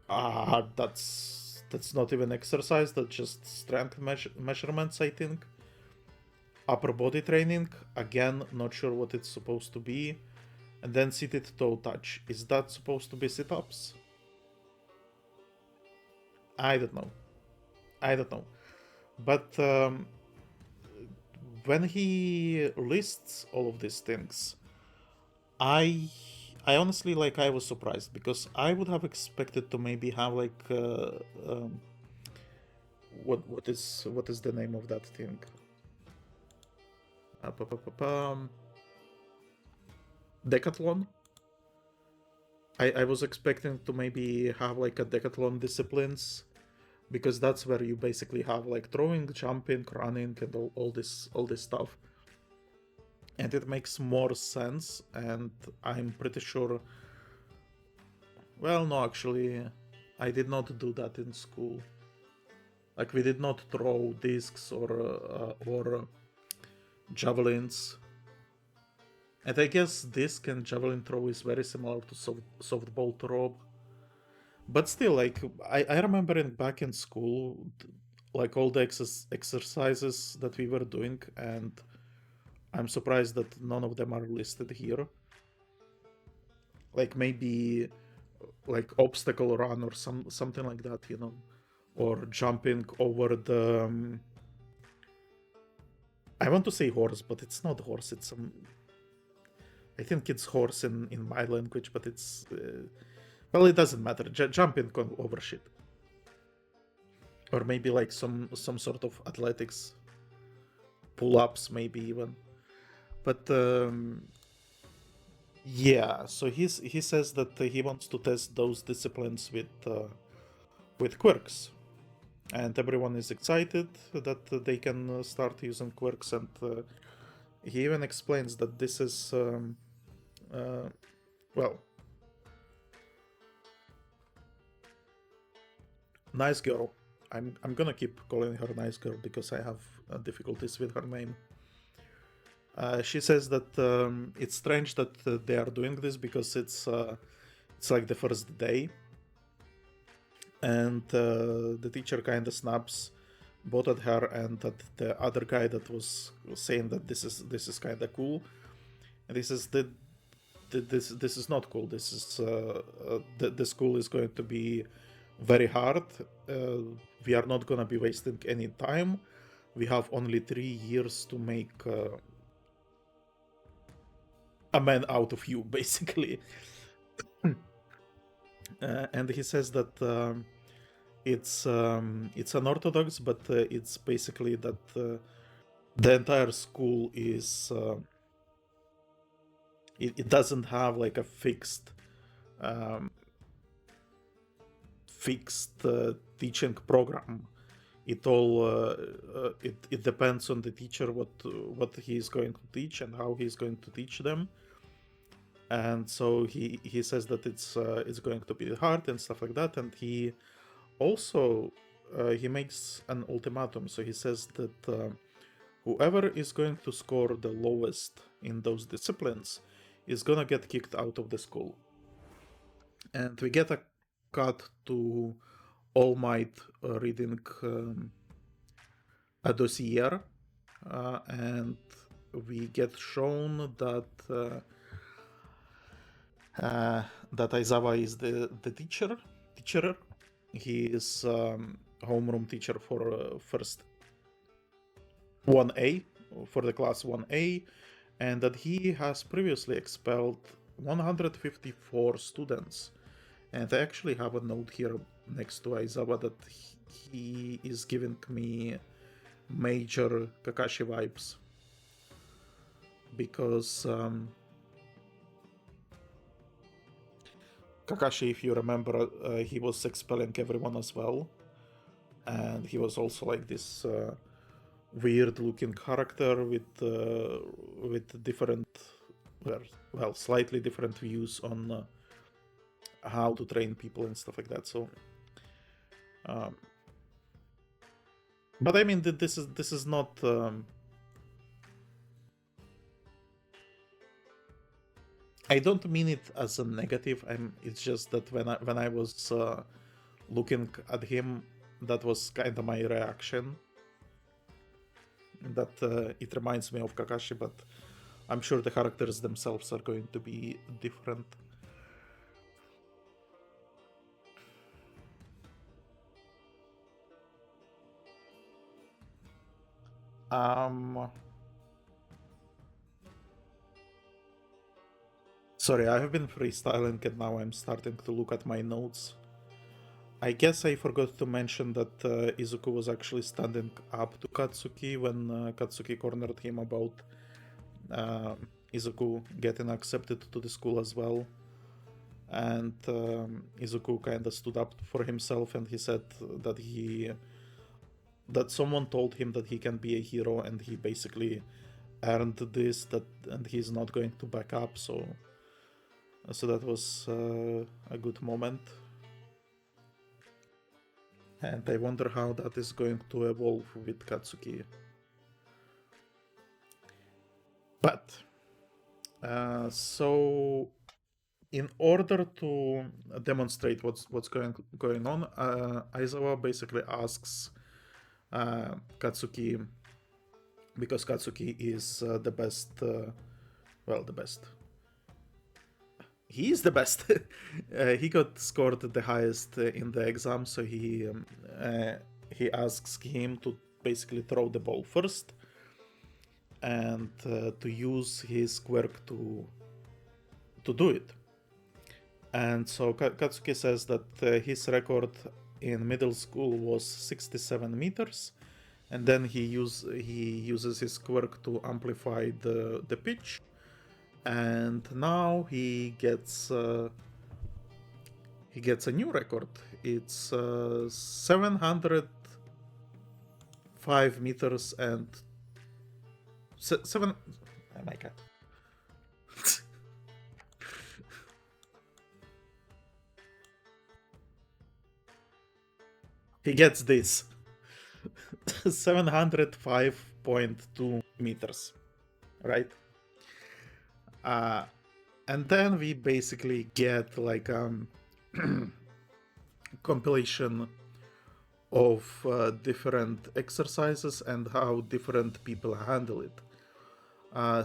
That's not even exercise. That's just strength measurements, I think. Upper body training. Again, not sure what it's supposed to be. And then seated toe touch. Is that supposed to be sit-ups? I don't know. But when he lists all of these things, I honestly, like, I was surprised, because I would have expected to maybe have like what is the name of that thing? Decathlon. I was expecting to maybe have like a decathlon disciplines, because that's where you basically have like throwing, jumping, running, and all this stuff. And it makes more sense, and I'm pretty sure. Well, no, actually, I did not do that in school. Like, we did not throw discs or javelins. And I guess disc and javelin throw is very similar to softball throw. But still, like, I remember back in school, like, all the exercises that we were doing, and I'm surprised that none of them are listed here. Like, maybe like obstacle run or something like that, you know, or jumping over the I want to say horse, but it's not horse. It's I think it's horse in my language, but it's well, it doesn't matter. Jumping over shit, or maybe like some sort of athletics, pull-ups, maybe even. But yeah, so he says that he wants to test those disciplines with quirks, and everyone is excited that they can start using quirks, and he even explains that this is well, nice girl. I'm gonna keep calling her nice girl because I have difficulties with her name. She says that it's strange that they are doing this, because it's like the first day, and the teacher kind of snaps both at her and at the other guy that was saying that this is kind of cool, and this is this is not cool. This is the school is going to be very hard. We are not gonna be wasting any time. We have only 3 years to make a man out of you, basically. And he says that it's unorthodox, but it's basically that the entire school is it doesn't have like a fixed teaching program. It all it depends on the teacher what he is going to teach and how he's going to teach them. And so he says that it's going to be hard and stuff like that. And he also he makes an ultimatum. So he says that whoever is going to score the lowest in those disciplines is gonna get kicked out of the school. And we get a cut to All Might reading a dossier, and we get shown that that Aizawa is the teacher. He is homeroom teacher for first 1A, for the class 1A, and that he has previously expelled 154 students. And I actually have a note here next to Aizawa that he is giving me major Kakashi vibes, because Kakashi, if you remember, he was expelling everyone as well, and he was also like this weird-looking character with different, well, slightly different views on how to train people and stuff like that. So But I mean, this is not. I don't mean it as a negative. It's just that when I was looking at him, that was kind of my reaction. That it reminds me of Kakashi, but I'm sure the characters themselves are going to be different. Sorry, I have been freestyling and now I'm starting to look at my notes. I guess I forgot to mention that Izuku was actually standing up to Katsuki when Katsuki cornered him about Izuku getting accepted to the school as well. And Izuku kind of stood up for himself and he said that someone told him that he can be a hero and he basically earned this, and he's not going to back up. So that was a good moment. And I wonder how that is going to evolve with Katsuki. But so in order to demonstrate what's going on, Aizawa basically asks Katsuki, because Katsuki is the best. The best. He is the best. He got scored the highest in the exam, so he asks him to basically throw the ball first and to use his quirk to do it. And so Katsuki says that his record in middle school was 67 meters, and then he uses his quirk to amplify the pitch, and now he gets a new record. It's 705 meters and 7. Oh my god. He gets this. 705.2 meters, right? And then we basically get like compilation of different exercises and how different people handle it.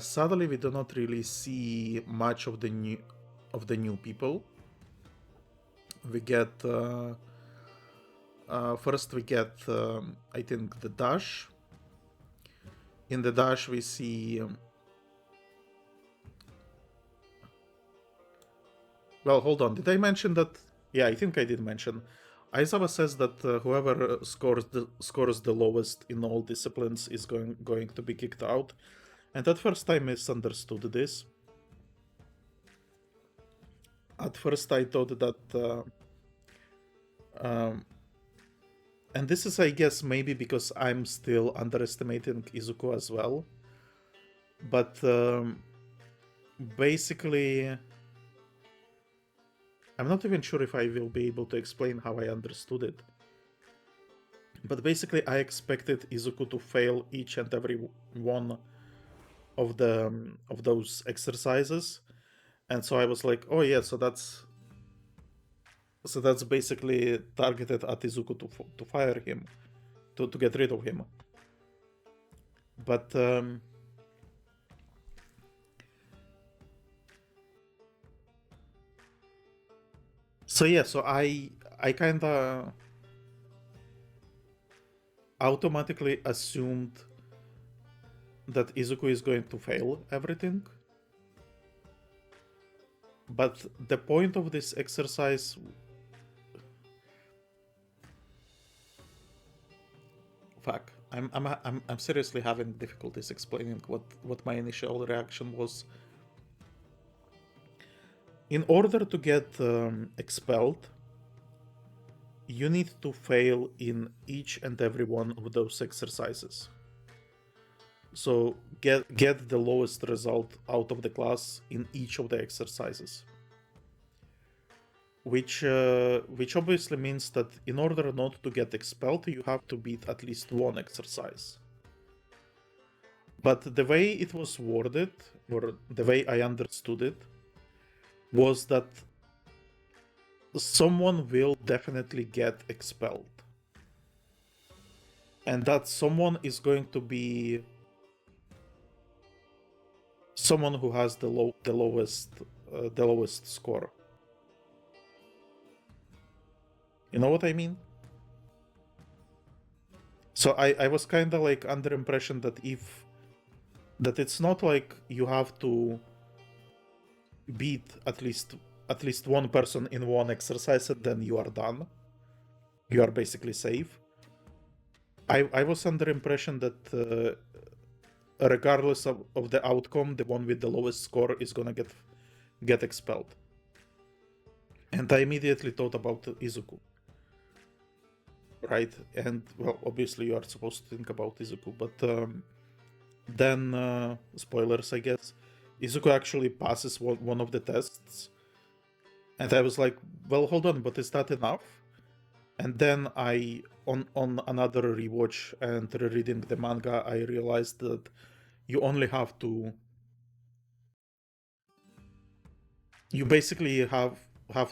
Sadly, we do not really see much of the new people. We get first we get I think the dash. In the dash we see well, hold on. Did I mention that? Yeah, I think I did mention. Aizawa says that whoever scores the lowest in all disciplines is going to be kicked out. And at first I misunderstood this. At first I thought that and this is, I guess, maybe because I'm still underestimating Izuku as well. But basically, I'm not even sure if I will be able to explain how I understood it. But basically, I expected Izuku to fail each and every one of those exercises, and so I was like, oh yeah, so that's basically targeted at Izuku to fire him, to get rid of him. But so yeah, so I kind of automatically assumed that Izuku is going to fail everything. But the point of this exercise, fuck, I'm seriously having difficulties explaining what my initial reaction was. In order to get expelled, you need to fail in each and every one of those exercises. So get the lowest result out of the class in each of the exercises. which obviously means that in order not to get expelled, you have to beat at least one exercise. But the way it was worded, or the way I understood it, was that someone will definitely get expelled. And that someone is going to be someone who has the lowest score. You know what I mean? So I was kind of like under impression that it's not like you have to beat at least one person in one exercise and then you are done. You are basically safe. I was under impression that regardless of the outcome, the one with the lowest score is gonna get expelled. And I immediately thought about Izuku. Right? And, well, obviously you are supposed to think about Izuku, but then, spoilers, I guess, Izuku actually passes one of the tests. And I was like, well, hold on, but is that enough? And then on another rewatch and rereading the manga, I realized that you only have to... You basically have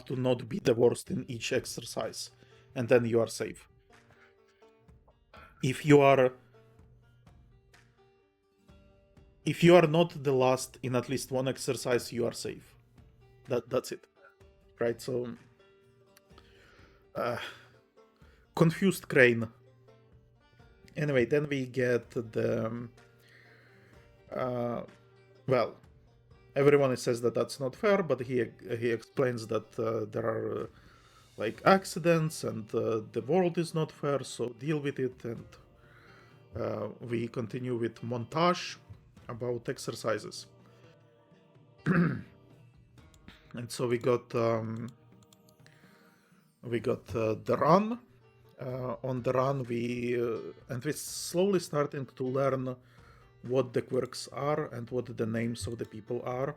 to not be the worst in each exercise, and then you are safe. If you are not the last in at least one exercise, you are safe. That's it, right? So, confused crane. Anyway, then we get the well, everyone says that that's not fair, but he explains that there are like accidents and the world is not fair, so deal with it. And we continue with montage about exercises. And so we got the run. On the run, we're slowly starting to learn what the quirks are and what the names of the people are,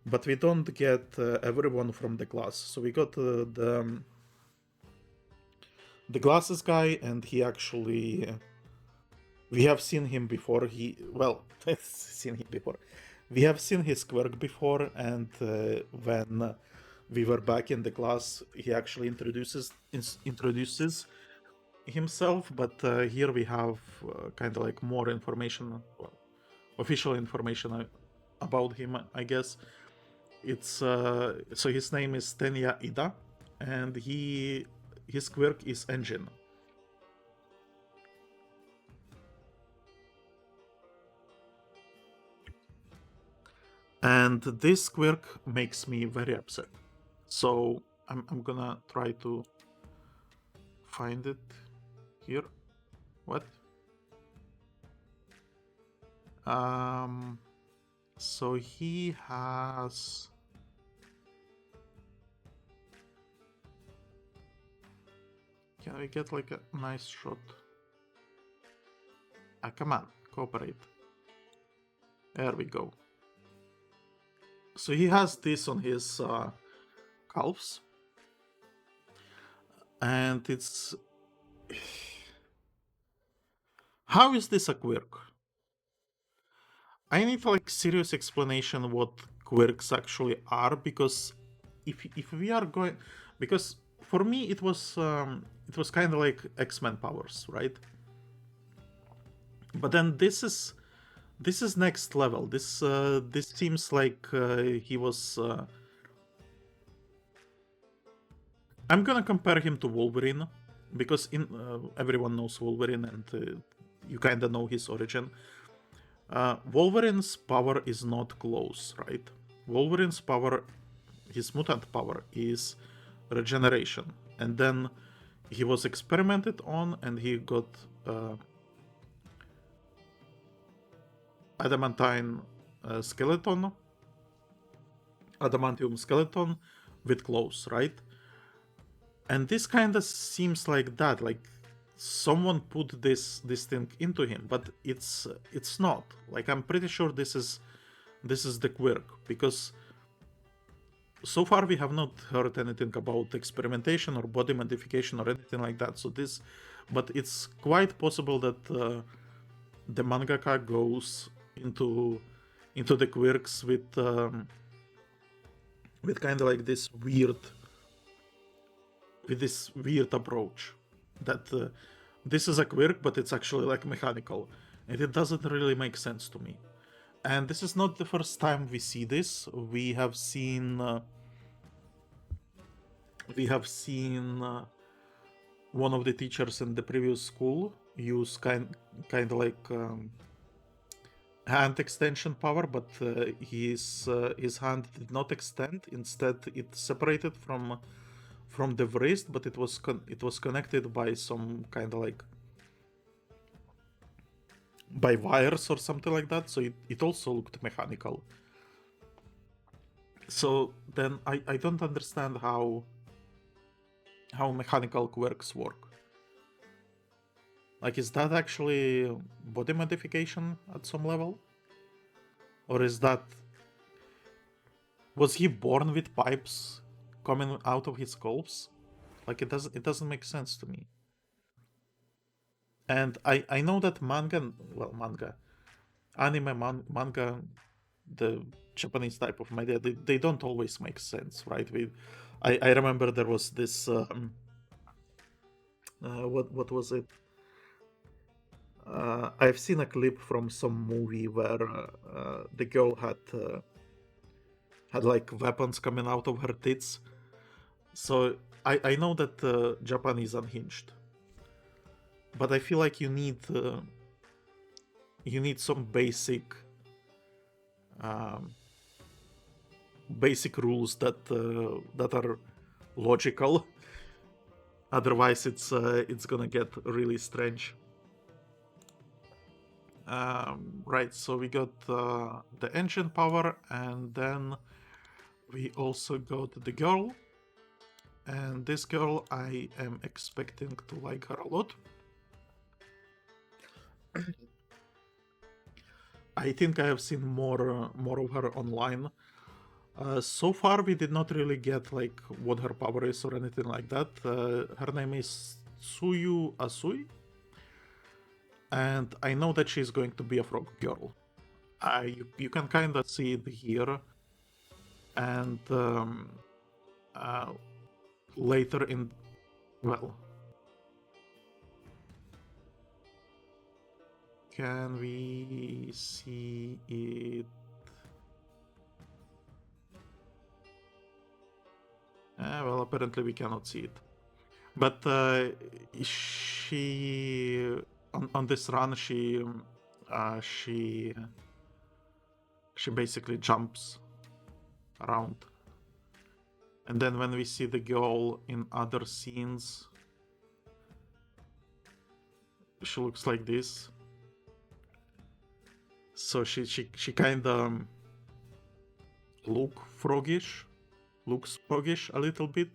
but we don't get everyone from the class. So we got the glasses guy, and he actually... we have seen him before. Seen him before. We have seen his quirk before, and when we were back in the class, he actually introduces himself. But here we have kind of like more information, well, official information about him, I guess. It's so his name is Tenya Iida, and his quirk is engine. And this quirk makes me very upset. So I'm gonna try to find it here. What? So he has... Can we get like a nice shot? Come on, cooperate. There we go. So he has this on his calves. And it's... How is this a quirk? I need like serious explanation what quirks actually are, because if we are going... Because for me it was kind of like X-Men powers, right? But then this is next level. This seems like he was... I'm gonna compare him to Wolverine, because everyone knows Wolverine, and you kinda know his origin. Wolverine's power is not close, right? Wolverine's power, his mutant power, is regeneration. And then he was experimented on, and he got adamantium skeleton with claws, right? And this kind of seems like that, like someone put this thing into him, but it's not. Like, I'm pretty sure this is the quirk, because so far we have not heard anything about experimentation or body modification or anything like that. But it's quite possible that the mangaka goes into the quirks with kind of like this weird approach that this is a quirk, but it's actually like mechanical, and it doesn't really make sense to me. And this is not the first time we see this. We have seen one of the teachers in the previous school use kind of like hand extension power, but his hand did not extend. Instead, it separated from the wrist, but it was connected by some kind of like by wires or something like that. So it also looked mechanical. So then I don't understand how mechanical quirks work. Like, is that actually body modification at some level? Or was he born with pipes coming out of his calves? Like, it doesn't make sense to me. And I know that manga, the Japanese type of media, they don't always make sense, right? I remember there was this what was it? I've seen a clip from some movie where the girl had like weapons coming out of her tits. So I know that Japan is unhinged, but I feel like you need some basic rules that are logical. Otherwise, it's gonna get really strange. Right, so we got the engine power, and then we also got the girl. And this girl, I am expecting to like her a lot. I think I have seen more of her online. So far, we did not really get like what her power is or anything like that. Her name is Suyu Asui, and I know that she's going to be a frog girl. You can kind of see it here, and later in, well, can we see it? Well, apparently we cannot see it. But she on this run she basically jumps around, and then when we see the girl in other scenes, she looks like this. So she kind of looks froggish a little bit.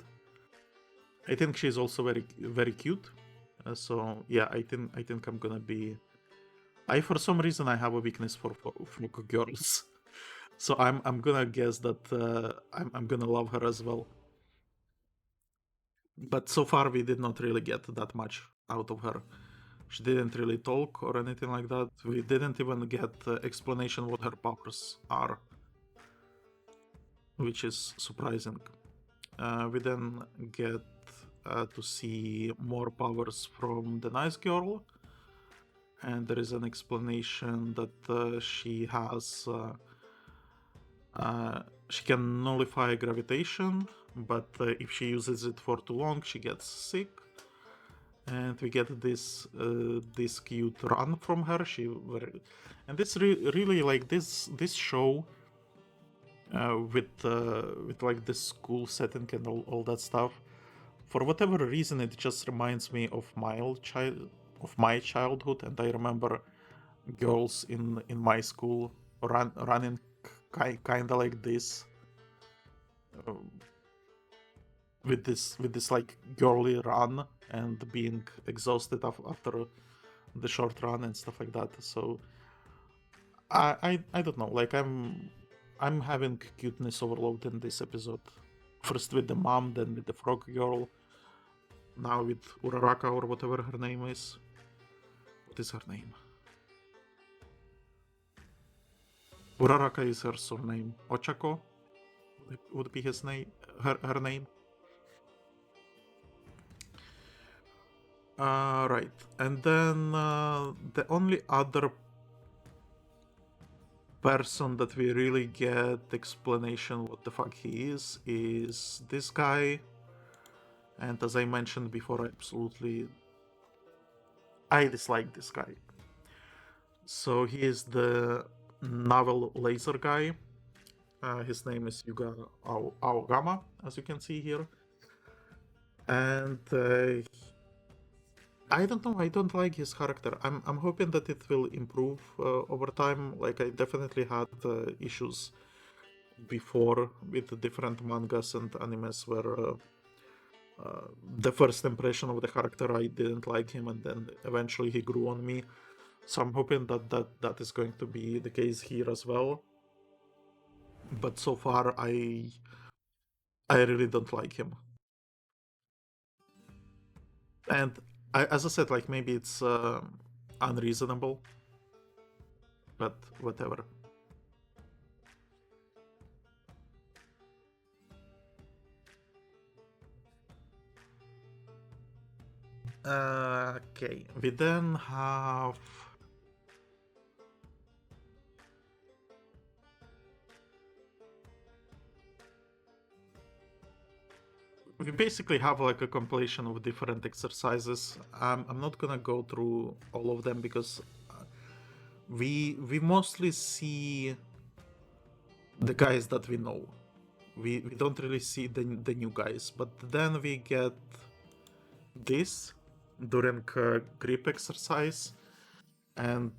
I think she's also very cute. So yeah, I think I'm gonna be. For some reason I have a weakness for girls, so I'm gonna guess that I'm gonna love her as well. But so far we did not really get that much out of her. She didn't really talk or anything like that. We didn't even get explanation what her powers are, which is surprising. We then get to see more powers from the nice girl, and there is an explanation that she can nullify gravitation, but if she uses it for too long, she gets sick. And we get this cute run from her. And this really like this show with like the school setting and all that stuff. For whatever reason, it just reminds me of my childhood, and I remember girls in my school running kind of like this, with this like girly run and being exhausted after the short run and stuff like that. So I don't know, like I'm having cuteness overload in this episode. First with the mom, then with the frog girl, now with Uraraka or whatever her name is. What is her name? Uraraka is her surname. Ochako would be his name. Her name. Right, and then the only other person that we really get explanation what the fuck he is this guy. And as I mentioned before, I dislike this guy. So he is the naval laser guy. His name is Yuga Aogama, as you can see here. And I don't know, I don't like his character. I'm hoping that it will improve over time. Like, I definitely had issues before with the different mangas and animes where the first impression of the character, I didn't like him, and then eventually he grew on me. So I'm hoping that is going to be the case here as well. But so far, I really don't like him. And as I said, like, maybe it's unreasonable, but whatever. Okay, we then have we basically have like a compilation of different exercises. I'm not gonna go through all of them because we mostly see the guys that we know. We don't really see the new guys, but then we get this during grip exercise, and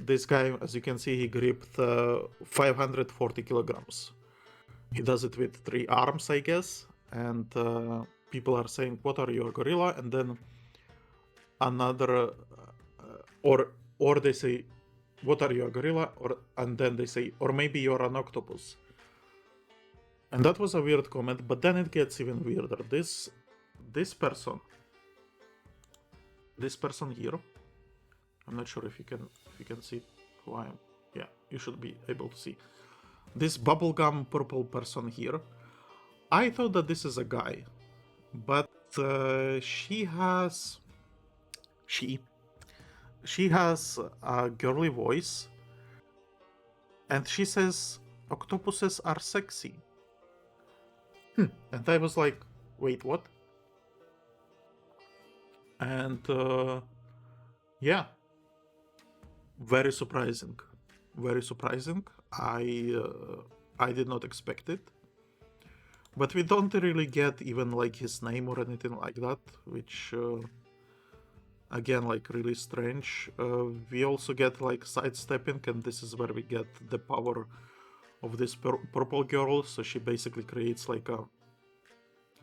this guy, as you can see, he gripped 540 kilograms. He does it with 3 arms, I guess, and people are saying, "What are you, a gorilla?" And then another, or they say, "What are you, a gorilla?" And then they say, "Or maybe you're an octopus." And that was a weird comment, but then it gets even weirder. This person here, I'm not sure if you can see who I am. Yeah, you should be able to see. This bubblegum purple person here, I thought that this is a guy, but she has a girly voice, and she says octopuses are sexy. And I was like, wait, what? And yeah, very surprising. I did not expect it. But we don't really get even like his name or anything like that, which again, like, really strange. We also get like sidestepping, and this is where we get the power of this purple girl. So she basically creates like a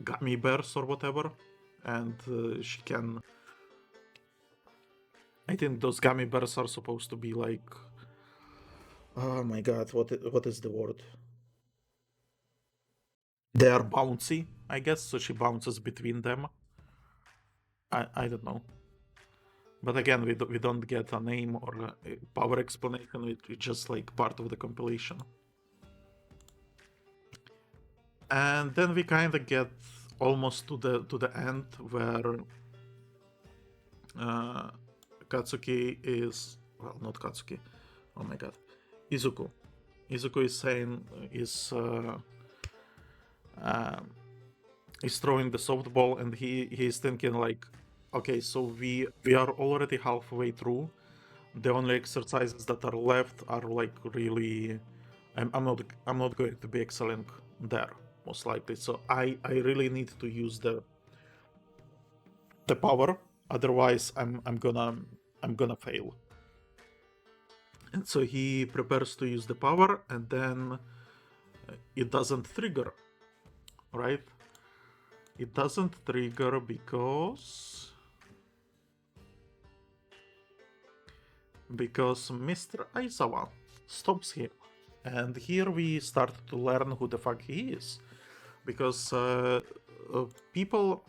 gummy bears or whatever, and she can. I think those gummy bears are supposed to be like. Oh my god, what is the word? They are bouncy, I guess. So she bounces between them. I don't know. But again, we don't get a name or a power explanation. It's just like part of the compilation. And then we kind of get almost to the end where Katsuki is, well, not Katsuki. Oh my god, Izuku. Izuku is saying is throwing the softball, and he's thinking like, okay, so we are already halfway through. The only exercises that are left are like really, I'm not going to be excelling there most likely. So I really need to use the power, otherwise I'm gonna fail. And so he prepares to use the power, and then it doesn't trigger, right? It doesn't trigger because Mr. Aizawa stops him. And here we start to learn who the fuck he is. Because people,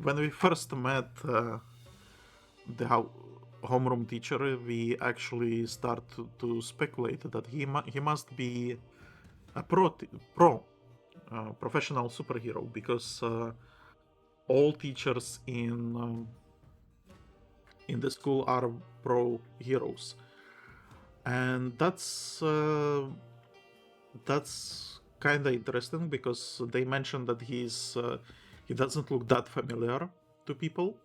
when we first met the homeroom teacher, we actually start to speculate that he must be a professional superhero, because all teachers in the school are pro heroes, and that's kind of interesting, because they mentioned that he doesn't look that familiar to people,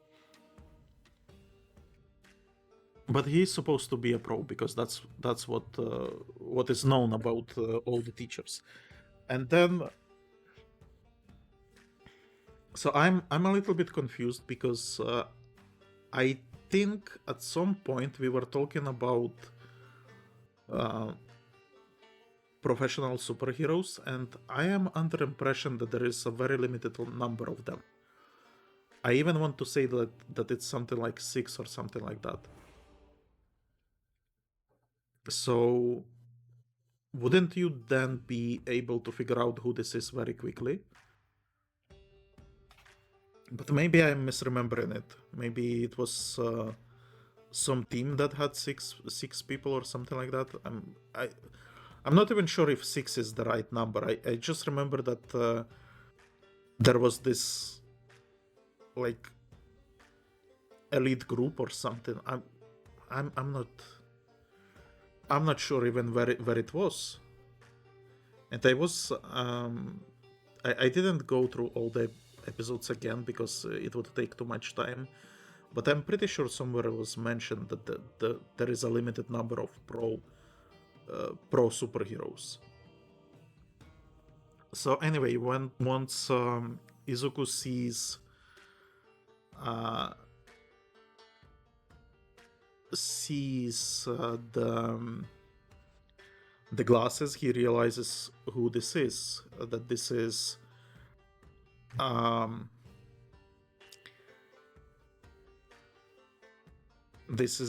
but he's supposed to be a pro, because that's what is known about all the teachers. And then, so I'm a little bit confused, because I think at some point we were talking about professional superheroes, and I am under impression that there is a very limited number of them. I even want to say that it's something like 6 or something like that. So wouldn't you then be able to figure out who this is very quickly? But maybe I'm misremembering it. Maybe it was some team that had six people or something like that. I'm not even sure if 6 is the right number. I just remember that there was this like elite group or something. I'm not sure even where it was. And I didn't go through all the episodes again, because it would take too much time. But I'm pretty sure somewhere it was mentioned that there is a limited number of pro superheroes. So anyway, once Izuku sees the glasses, he realizes who this is. That this is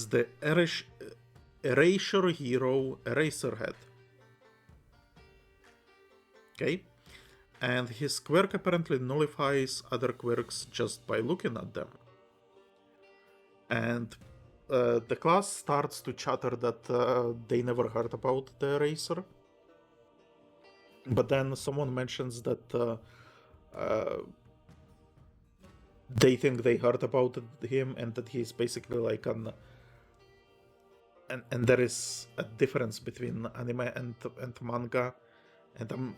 the erasure hero Eraserhead. Okay? And his quirk apparently nullifies other quirks just by looking at them. And the class starts to chatter that they never heard about the eraser. But then someone mentions that they think they heard about him, and that he's basically like an... And there is a difference between anime and manga, and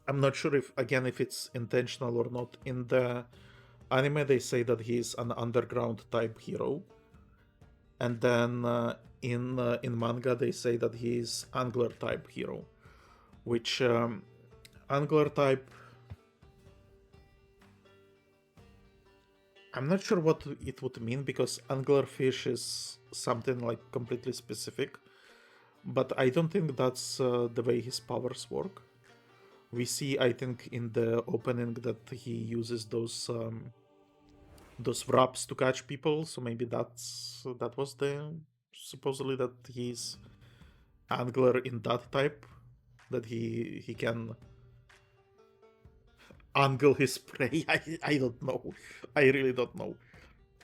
I'm not sure if it's intentional or not. In the anime, they say that he's an underground type hero, and then in manga they say that he's angler type hero, which angler type, I'm not sure what it would mean, because anglerfish is something like completely specific, but I don't think that's the way his powers work. We see, I think, in the opening that he uses those wraps to catch people, so maybe that was supposedly that he's angler in that type, that he can angle his prey. I don't know. I really don't know.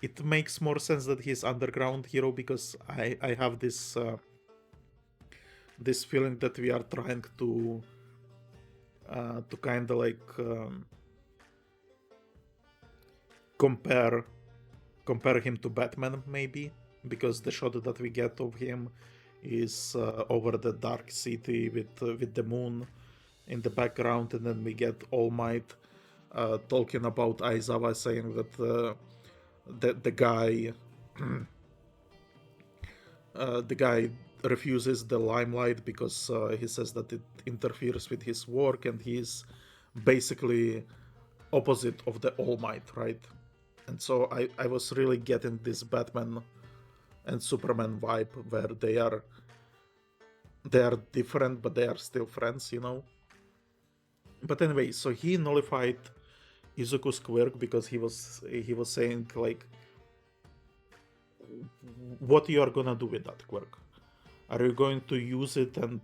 It makes more sense that he's underground hero, because I have this this feeling that we are trying to kind of like compare him to Batman, maybe, because the shot that we get of him is over the dark city with the moon in the background, and then we get All Might talking about Aizawa, saying that the guy the guy refuses the limelight because he says that it interferes with his work, and he's basically opposite of the All Might, right? And so I was really getting this Batman and Superman vibe, where they are different, but they are still friends, you know? But anyway, so he nullified Izuku's quirk because he was saying, like, what you are gonna do with that quirk? are you going to use it and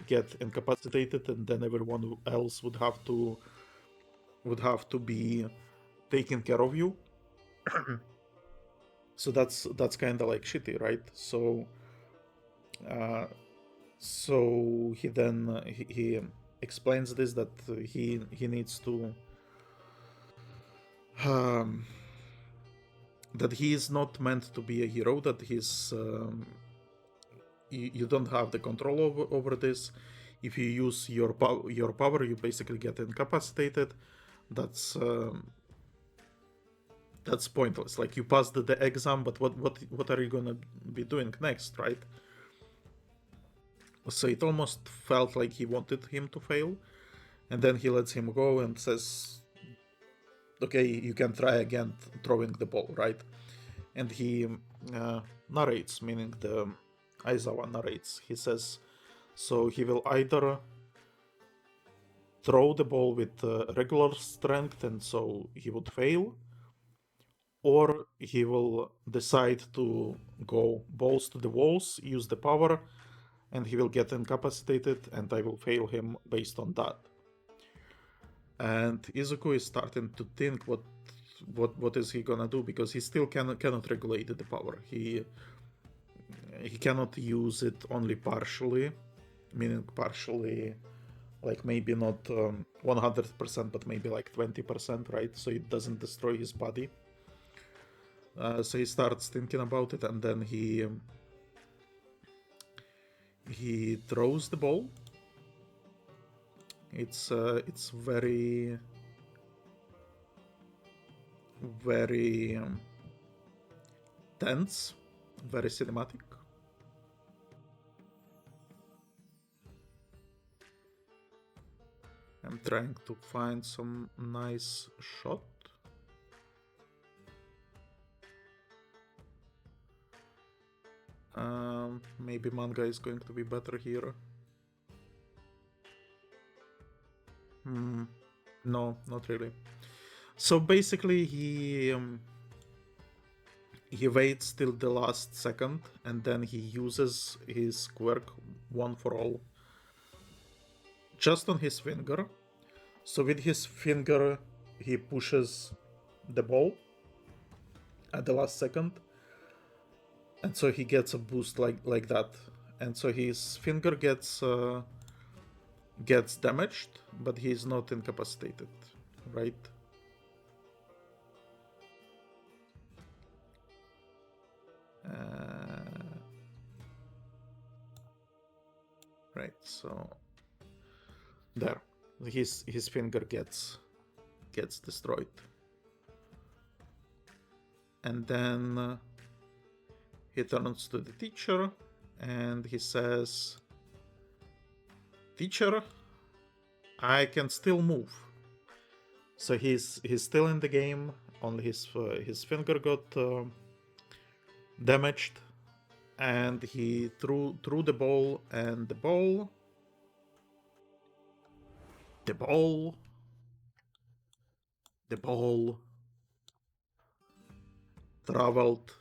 get incapacitated, and then everyone else would have to be taking care of you? So that's kind of like shitty, right? So he then he explains this, that he needs to that he is not meant to be a hero, that he's you don't have the control over this. If you use your power, you basically get incapacitated. That's pointless. Like, you passed the exam, but what are you gonna be doing next, right? So it almost felt like he wanted him to fail, and then he lets him go and says, okay, you can try again throwing the ball, right? And he narrates, meaning the Aizawa narrates. He says, so he will either throw the ball with regular strength, and so he would fail, or he will decide to go balls to the walls, use the power, and he will get incapacitated, and I will fail him based on that. And Izuku is starting to think what is he gonna do, because he still cannot regulate the power. He cannot use it only partially, meaning partially, like maybe not 100%, but maybe like 20%, right? So it doesn't destroy his body. So he starts thinking about it, and then he throws the ball. It's very tense, very cinematic. I'm trying to find some nice shot. Maybe manga is going to be better here. No, not really. So basically, he waits till the last second, and then he uses his quirk one for all just on his finger. So with his finger, he pushes the ball at the last second, and so he gets a boost like that, and so his finger gets damaged, but he's not incapacitated, right? Right, so there, his finger gets destroyed, and then he turns to the teacher and he says, "Teacher, I can still move." So he's still in the game. Only his finger got damaged, and he threw the ball, and the ball traveled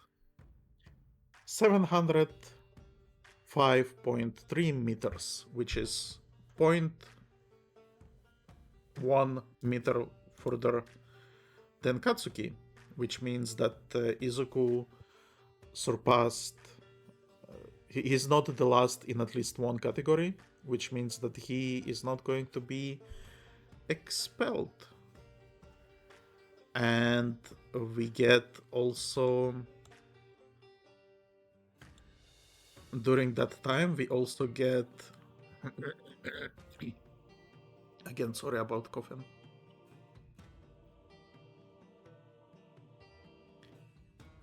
705.3 meters, which is 0.1 meter further than Katsuki, which means that Izuku surpassed. He's not the last in at least one category, which means that he is not going to be expelled. And we get also, during that time, we also get again, sorry about coughing.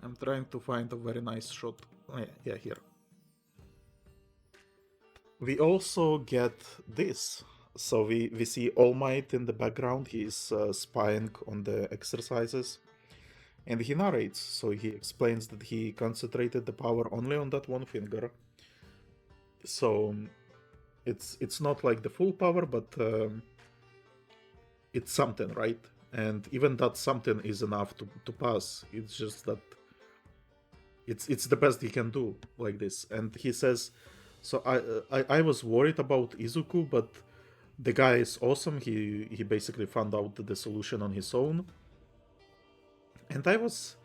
I'm trying to find a very nice shot. Oh, yeah, here. We also get this. So we see All Might in the background. He's spying on the exercises, and he narrates. So he explains that he concentrated the power only on that one finger. So it's not like the full power, but it's something, right? And even that something is enough to pass. It's just that it's the best he can do like this. And he says So I was worried about Izuku, but the guy is awesome. He basically found out the solution on his own, and I was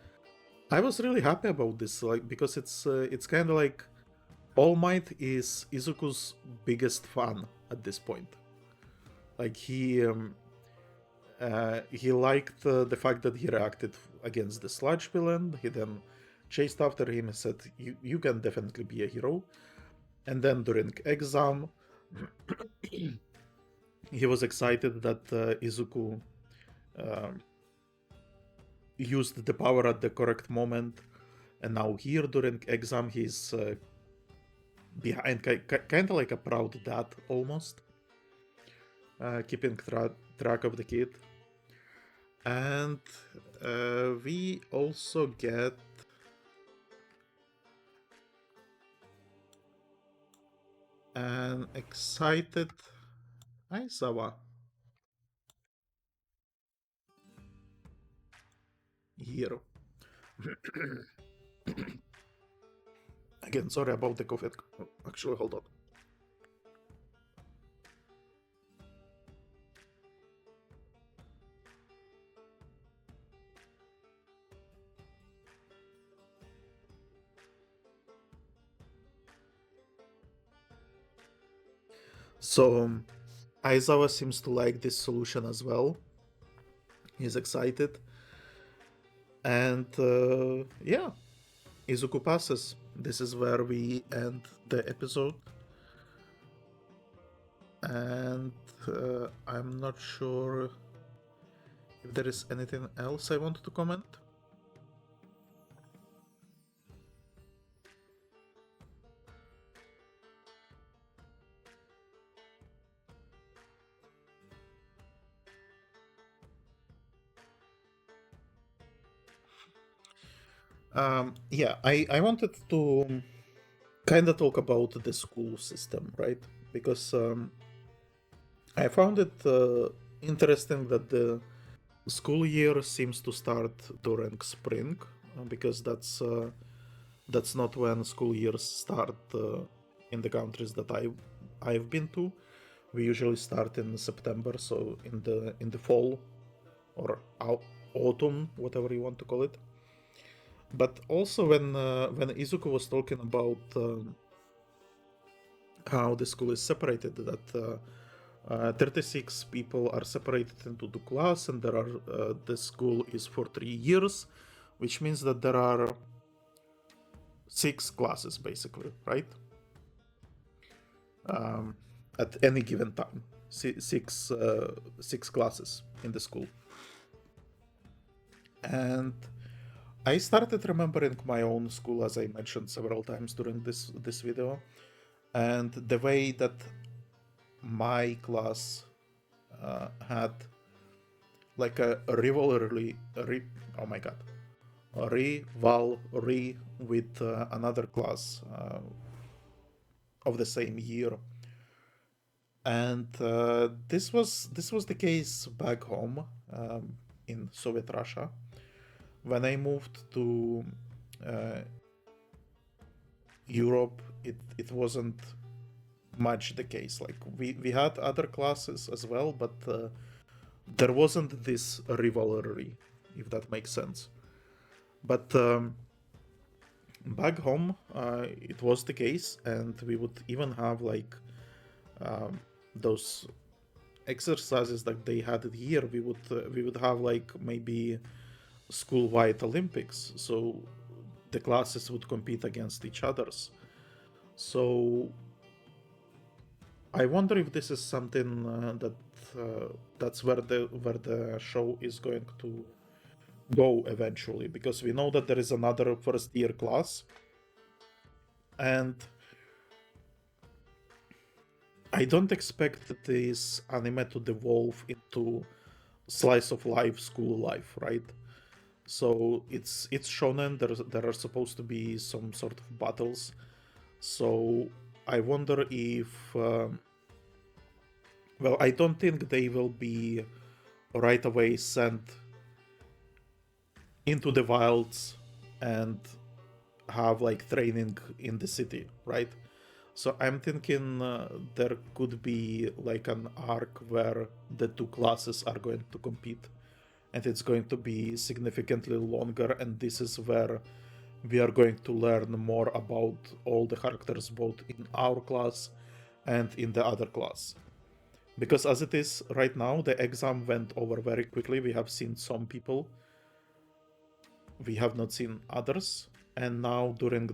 really happy about this, like, because it's kind of like All Might is Izuku's biggest fan at this point. Like he liked the fact that he reacted against the sludge villain. He then chased after him and said, "You can definitely be a hero." And then during exam, he was excited that Izuku um, used the power at the correct moment. And now here during exam, he's behind, kind of like a proud dad almost, keeping track of the kid. And we also get an excited Aizawa here. Again, sorry about the coffee. Actually, hold on. So, Aizawa seems to like this solution as well. He's excited. And yeah, Izuku passes. This is where we end the episode. And I'm not sure if there is anything else I wanted to comment. Yeah, I wanted to kind of talk about the school system, right? Because I found it interesting that the school year seems to start during spring, because that's not when school years start in the countries that I've been to. We usually start in September, so in the fall or autumn, whatever you want to call it. But also when Izuku was talking about how the school is separated, that 36 people are separated into the class, and there are the school is for 3 years, which means that there are 6 classes basically, right? Um, at any given time, six classes in the school, and I started remembering my own school, as I mentioned several times during this video, and the way that my class had like a rivalry, oh my god, a rivalry with another class of the same year, and this was the case back home, in Soviet Russia. When I moved to uh, Europe, it wasn't much the case. Like we had other classes as well, but there wasn't this rivalry, if that makes sense. But back home, it was the case, and we would even have like those exercises that they had here. We would have like maybe school-wide Olympics, so the classes would compete against each others. So I wonder if this is something that's where the show is going to go eventually, because we know that there is another first year class, and I don't expect this anime to devolve into slice of life school life, right? So it's shonen. There are supposed to be some sort of battles. So I wonder if well, I don't think they will be right away sent into the wilds and have like training in the city, right? So I'm thinking there could be like an arc where the two classes are going to compete, and it's going to be significantly longer, and this is where we are going to learn more about all the characters both in our class and in the other class. Because as it is right now, the exam went over very quickly. We have seen some people, we have not seen others, and now during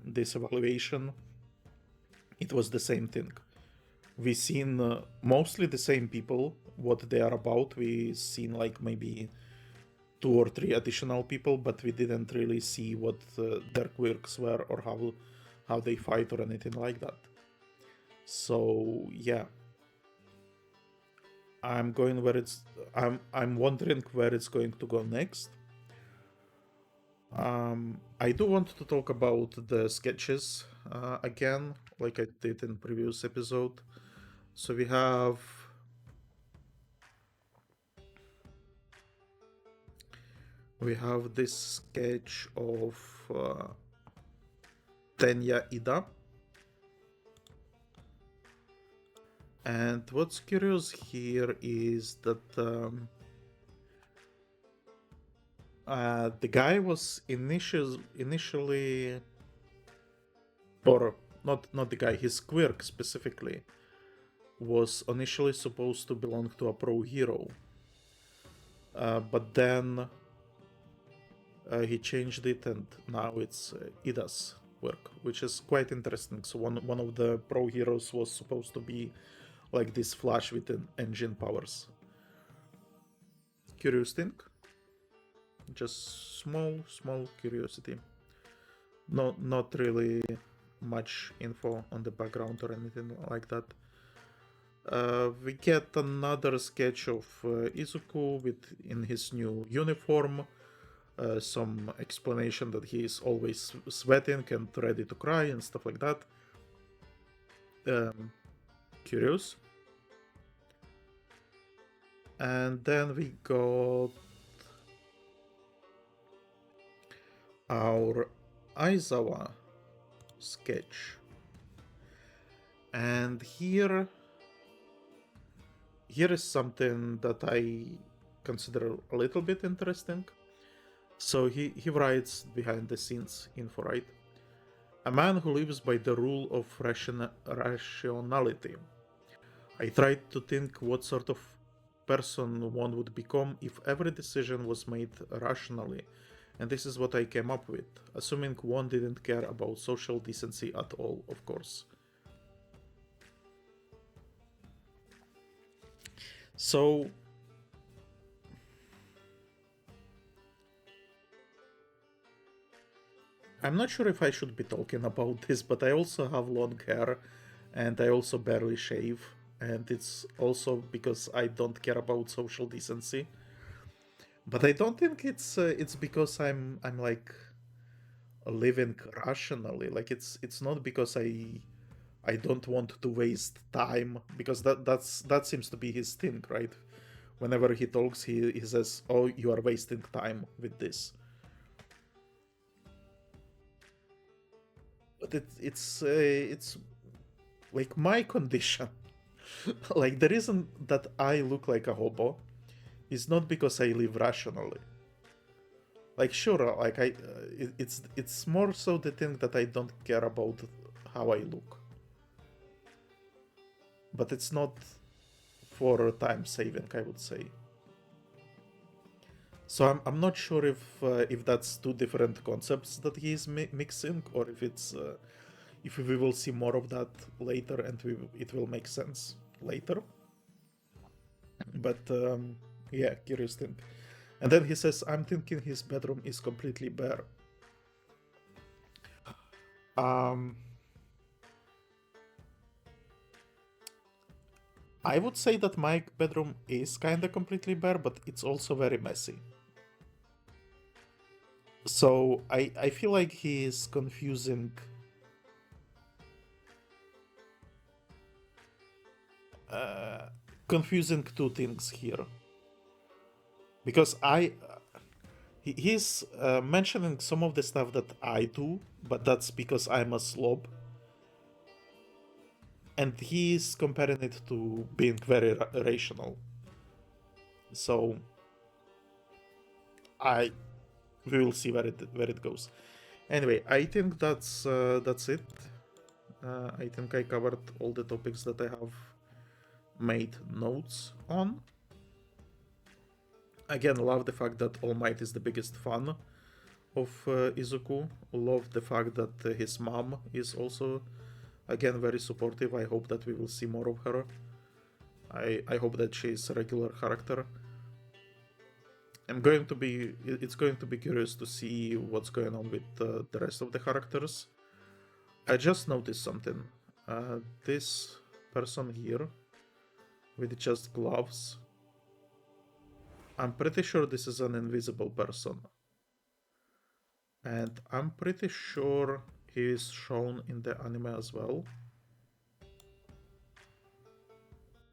this evaluation, it was the same thing. We seen mostly the same people, what they are about. We seen like maybe 2 or 3 additional people, but we didn't really see what their quirks were or how they fight or anything like that. So yeah, I'm wondering where it's going to go next. I do want to talk about the sketches again, like I did in previous episode. So we have this sketch of Tenya Iida. And what's curious here is that the guy was initially, or not the guy, his quirk specifically was initially supposed to belong to a pro hero, but then he changed it, and now it's Iida's quirk, which is quite interesting. So one of the pro heroes was supposed to be like this Flash with engine powers. Curious thing. Just small curiosity. Not really much info on the background or anything like that. We get another sketch of Izuku in his new uniform. Some explanation that he is always sweating and ready to cry and stuff like that. Curious. And then we got our Aizawa sketch. And here is something that I consider a little bit interesting. So he writes behind the scenes info, right? A man who lives by the rule of rationality. I tried to think what sort of person one would become if every decision was made rationally, and this is what I came up with, assuming one didn't care about social decency at all, of course. So I'm not sure if I should be talking about this, but I also have long hair and I also barely shave, and it's also because I don't care about social decency. But I don't think it's because I'm like living rationally. Like it's not because I don't want to waste time, because that seems to be his thing, right? Whenever he talks, he says, "Oh, you are wasting time with this." But it's like my condition. Like the reason that I look like a hobo is not because I live rationally. Like sure, like it's more so the thing that I don't care about how I look. But it's not for time saving, I would say. So I'm not sure if that's two different concepts that he is mixing, or if we will see more of that later and it will make sense later. But yeah, curious thing. And then he says, "I'm thinking his bedroom is completely bare." I would say that my bedroom is kinda completely bare, but it's also very messy. So I feel like he is confusing two things here. Because he's mentioning some of the stuff that I do, but that's because I'm a slob. and he's comparing it to being very rational. So we will see where it goes. Anyway, I think that's it. I think I covered all the topics that I have made notes on. Again, love the fact that All Might is the biggest fan of Izuku. Love the fact that his mom is also, again, very supportive. I hope that we will see more of her. I hope that she's a regular character. It's going to be curious to see what's going on with the rest of the characters. I just noticed something. This person here with just gloves, I'm pretty sure this is an invisible person. And I'm pretty sure he is shown in the anime as well.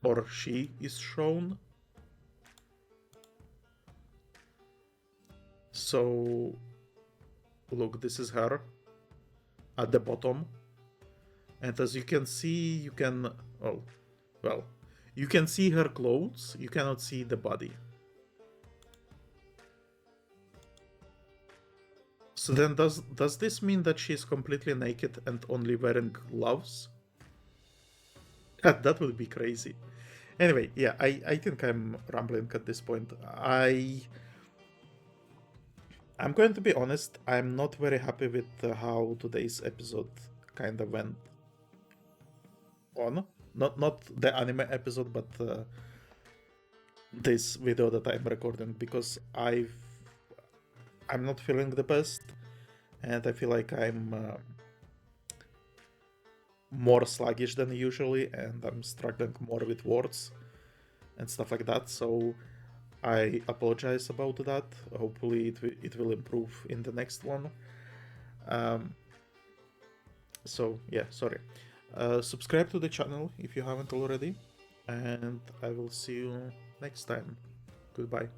Or she is shown. So, look, this is her at the bottom. And as you can see, you can... Oh, well, you can see her clothes, you cannot see the body. So then does this mean that she's completely naked and only wearing gloves? That would be crazy. Anyway, yeah, I think I'm rambling at this point. I'm going to be honest, I'm not very happy with how today's episode kind of went on. Not the anime episode, but this video that I'm recording, because I'm not feeling the best, and I feel like I'm more sluggish than usually, and I'm struggling more with words and stuff like that. So I apologize about that. Hopefully it will improve in the next one. So yeah, sorry. Subscribe to the channel if you haven't already, and I will see you next time. Goodbye.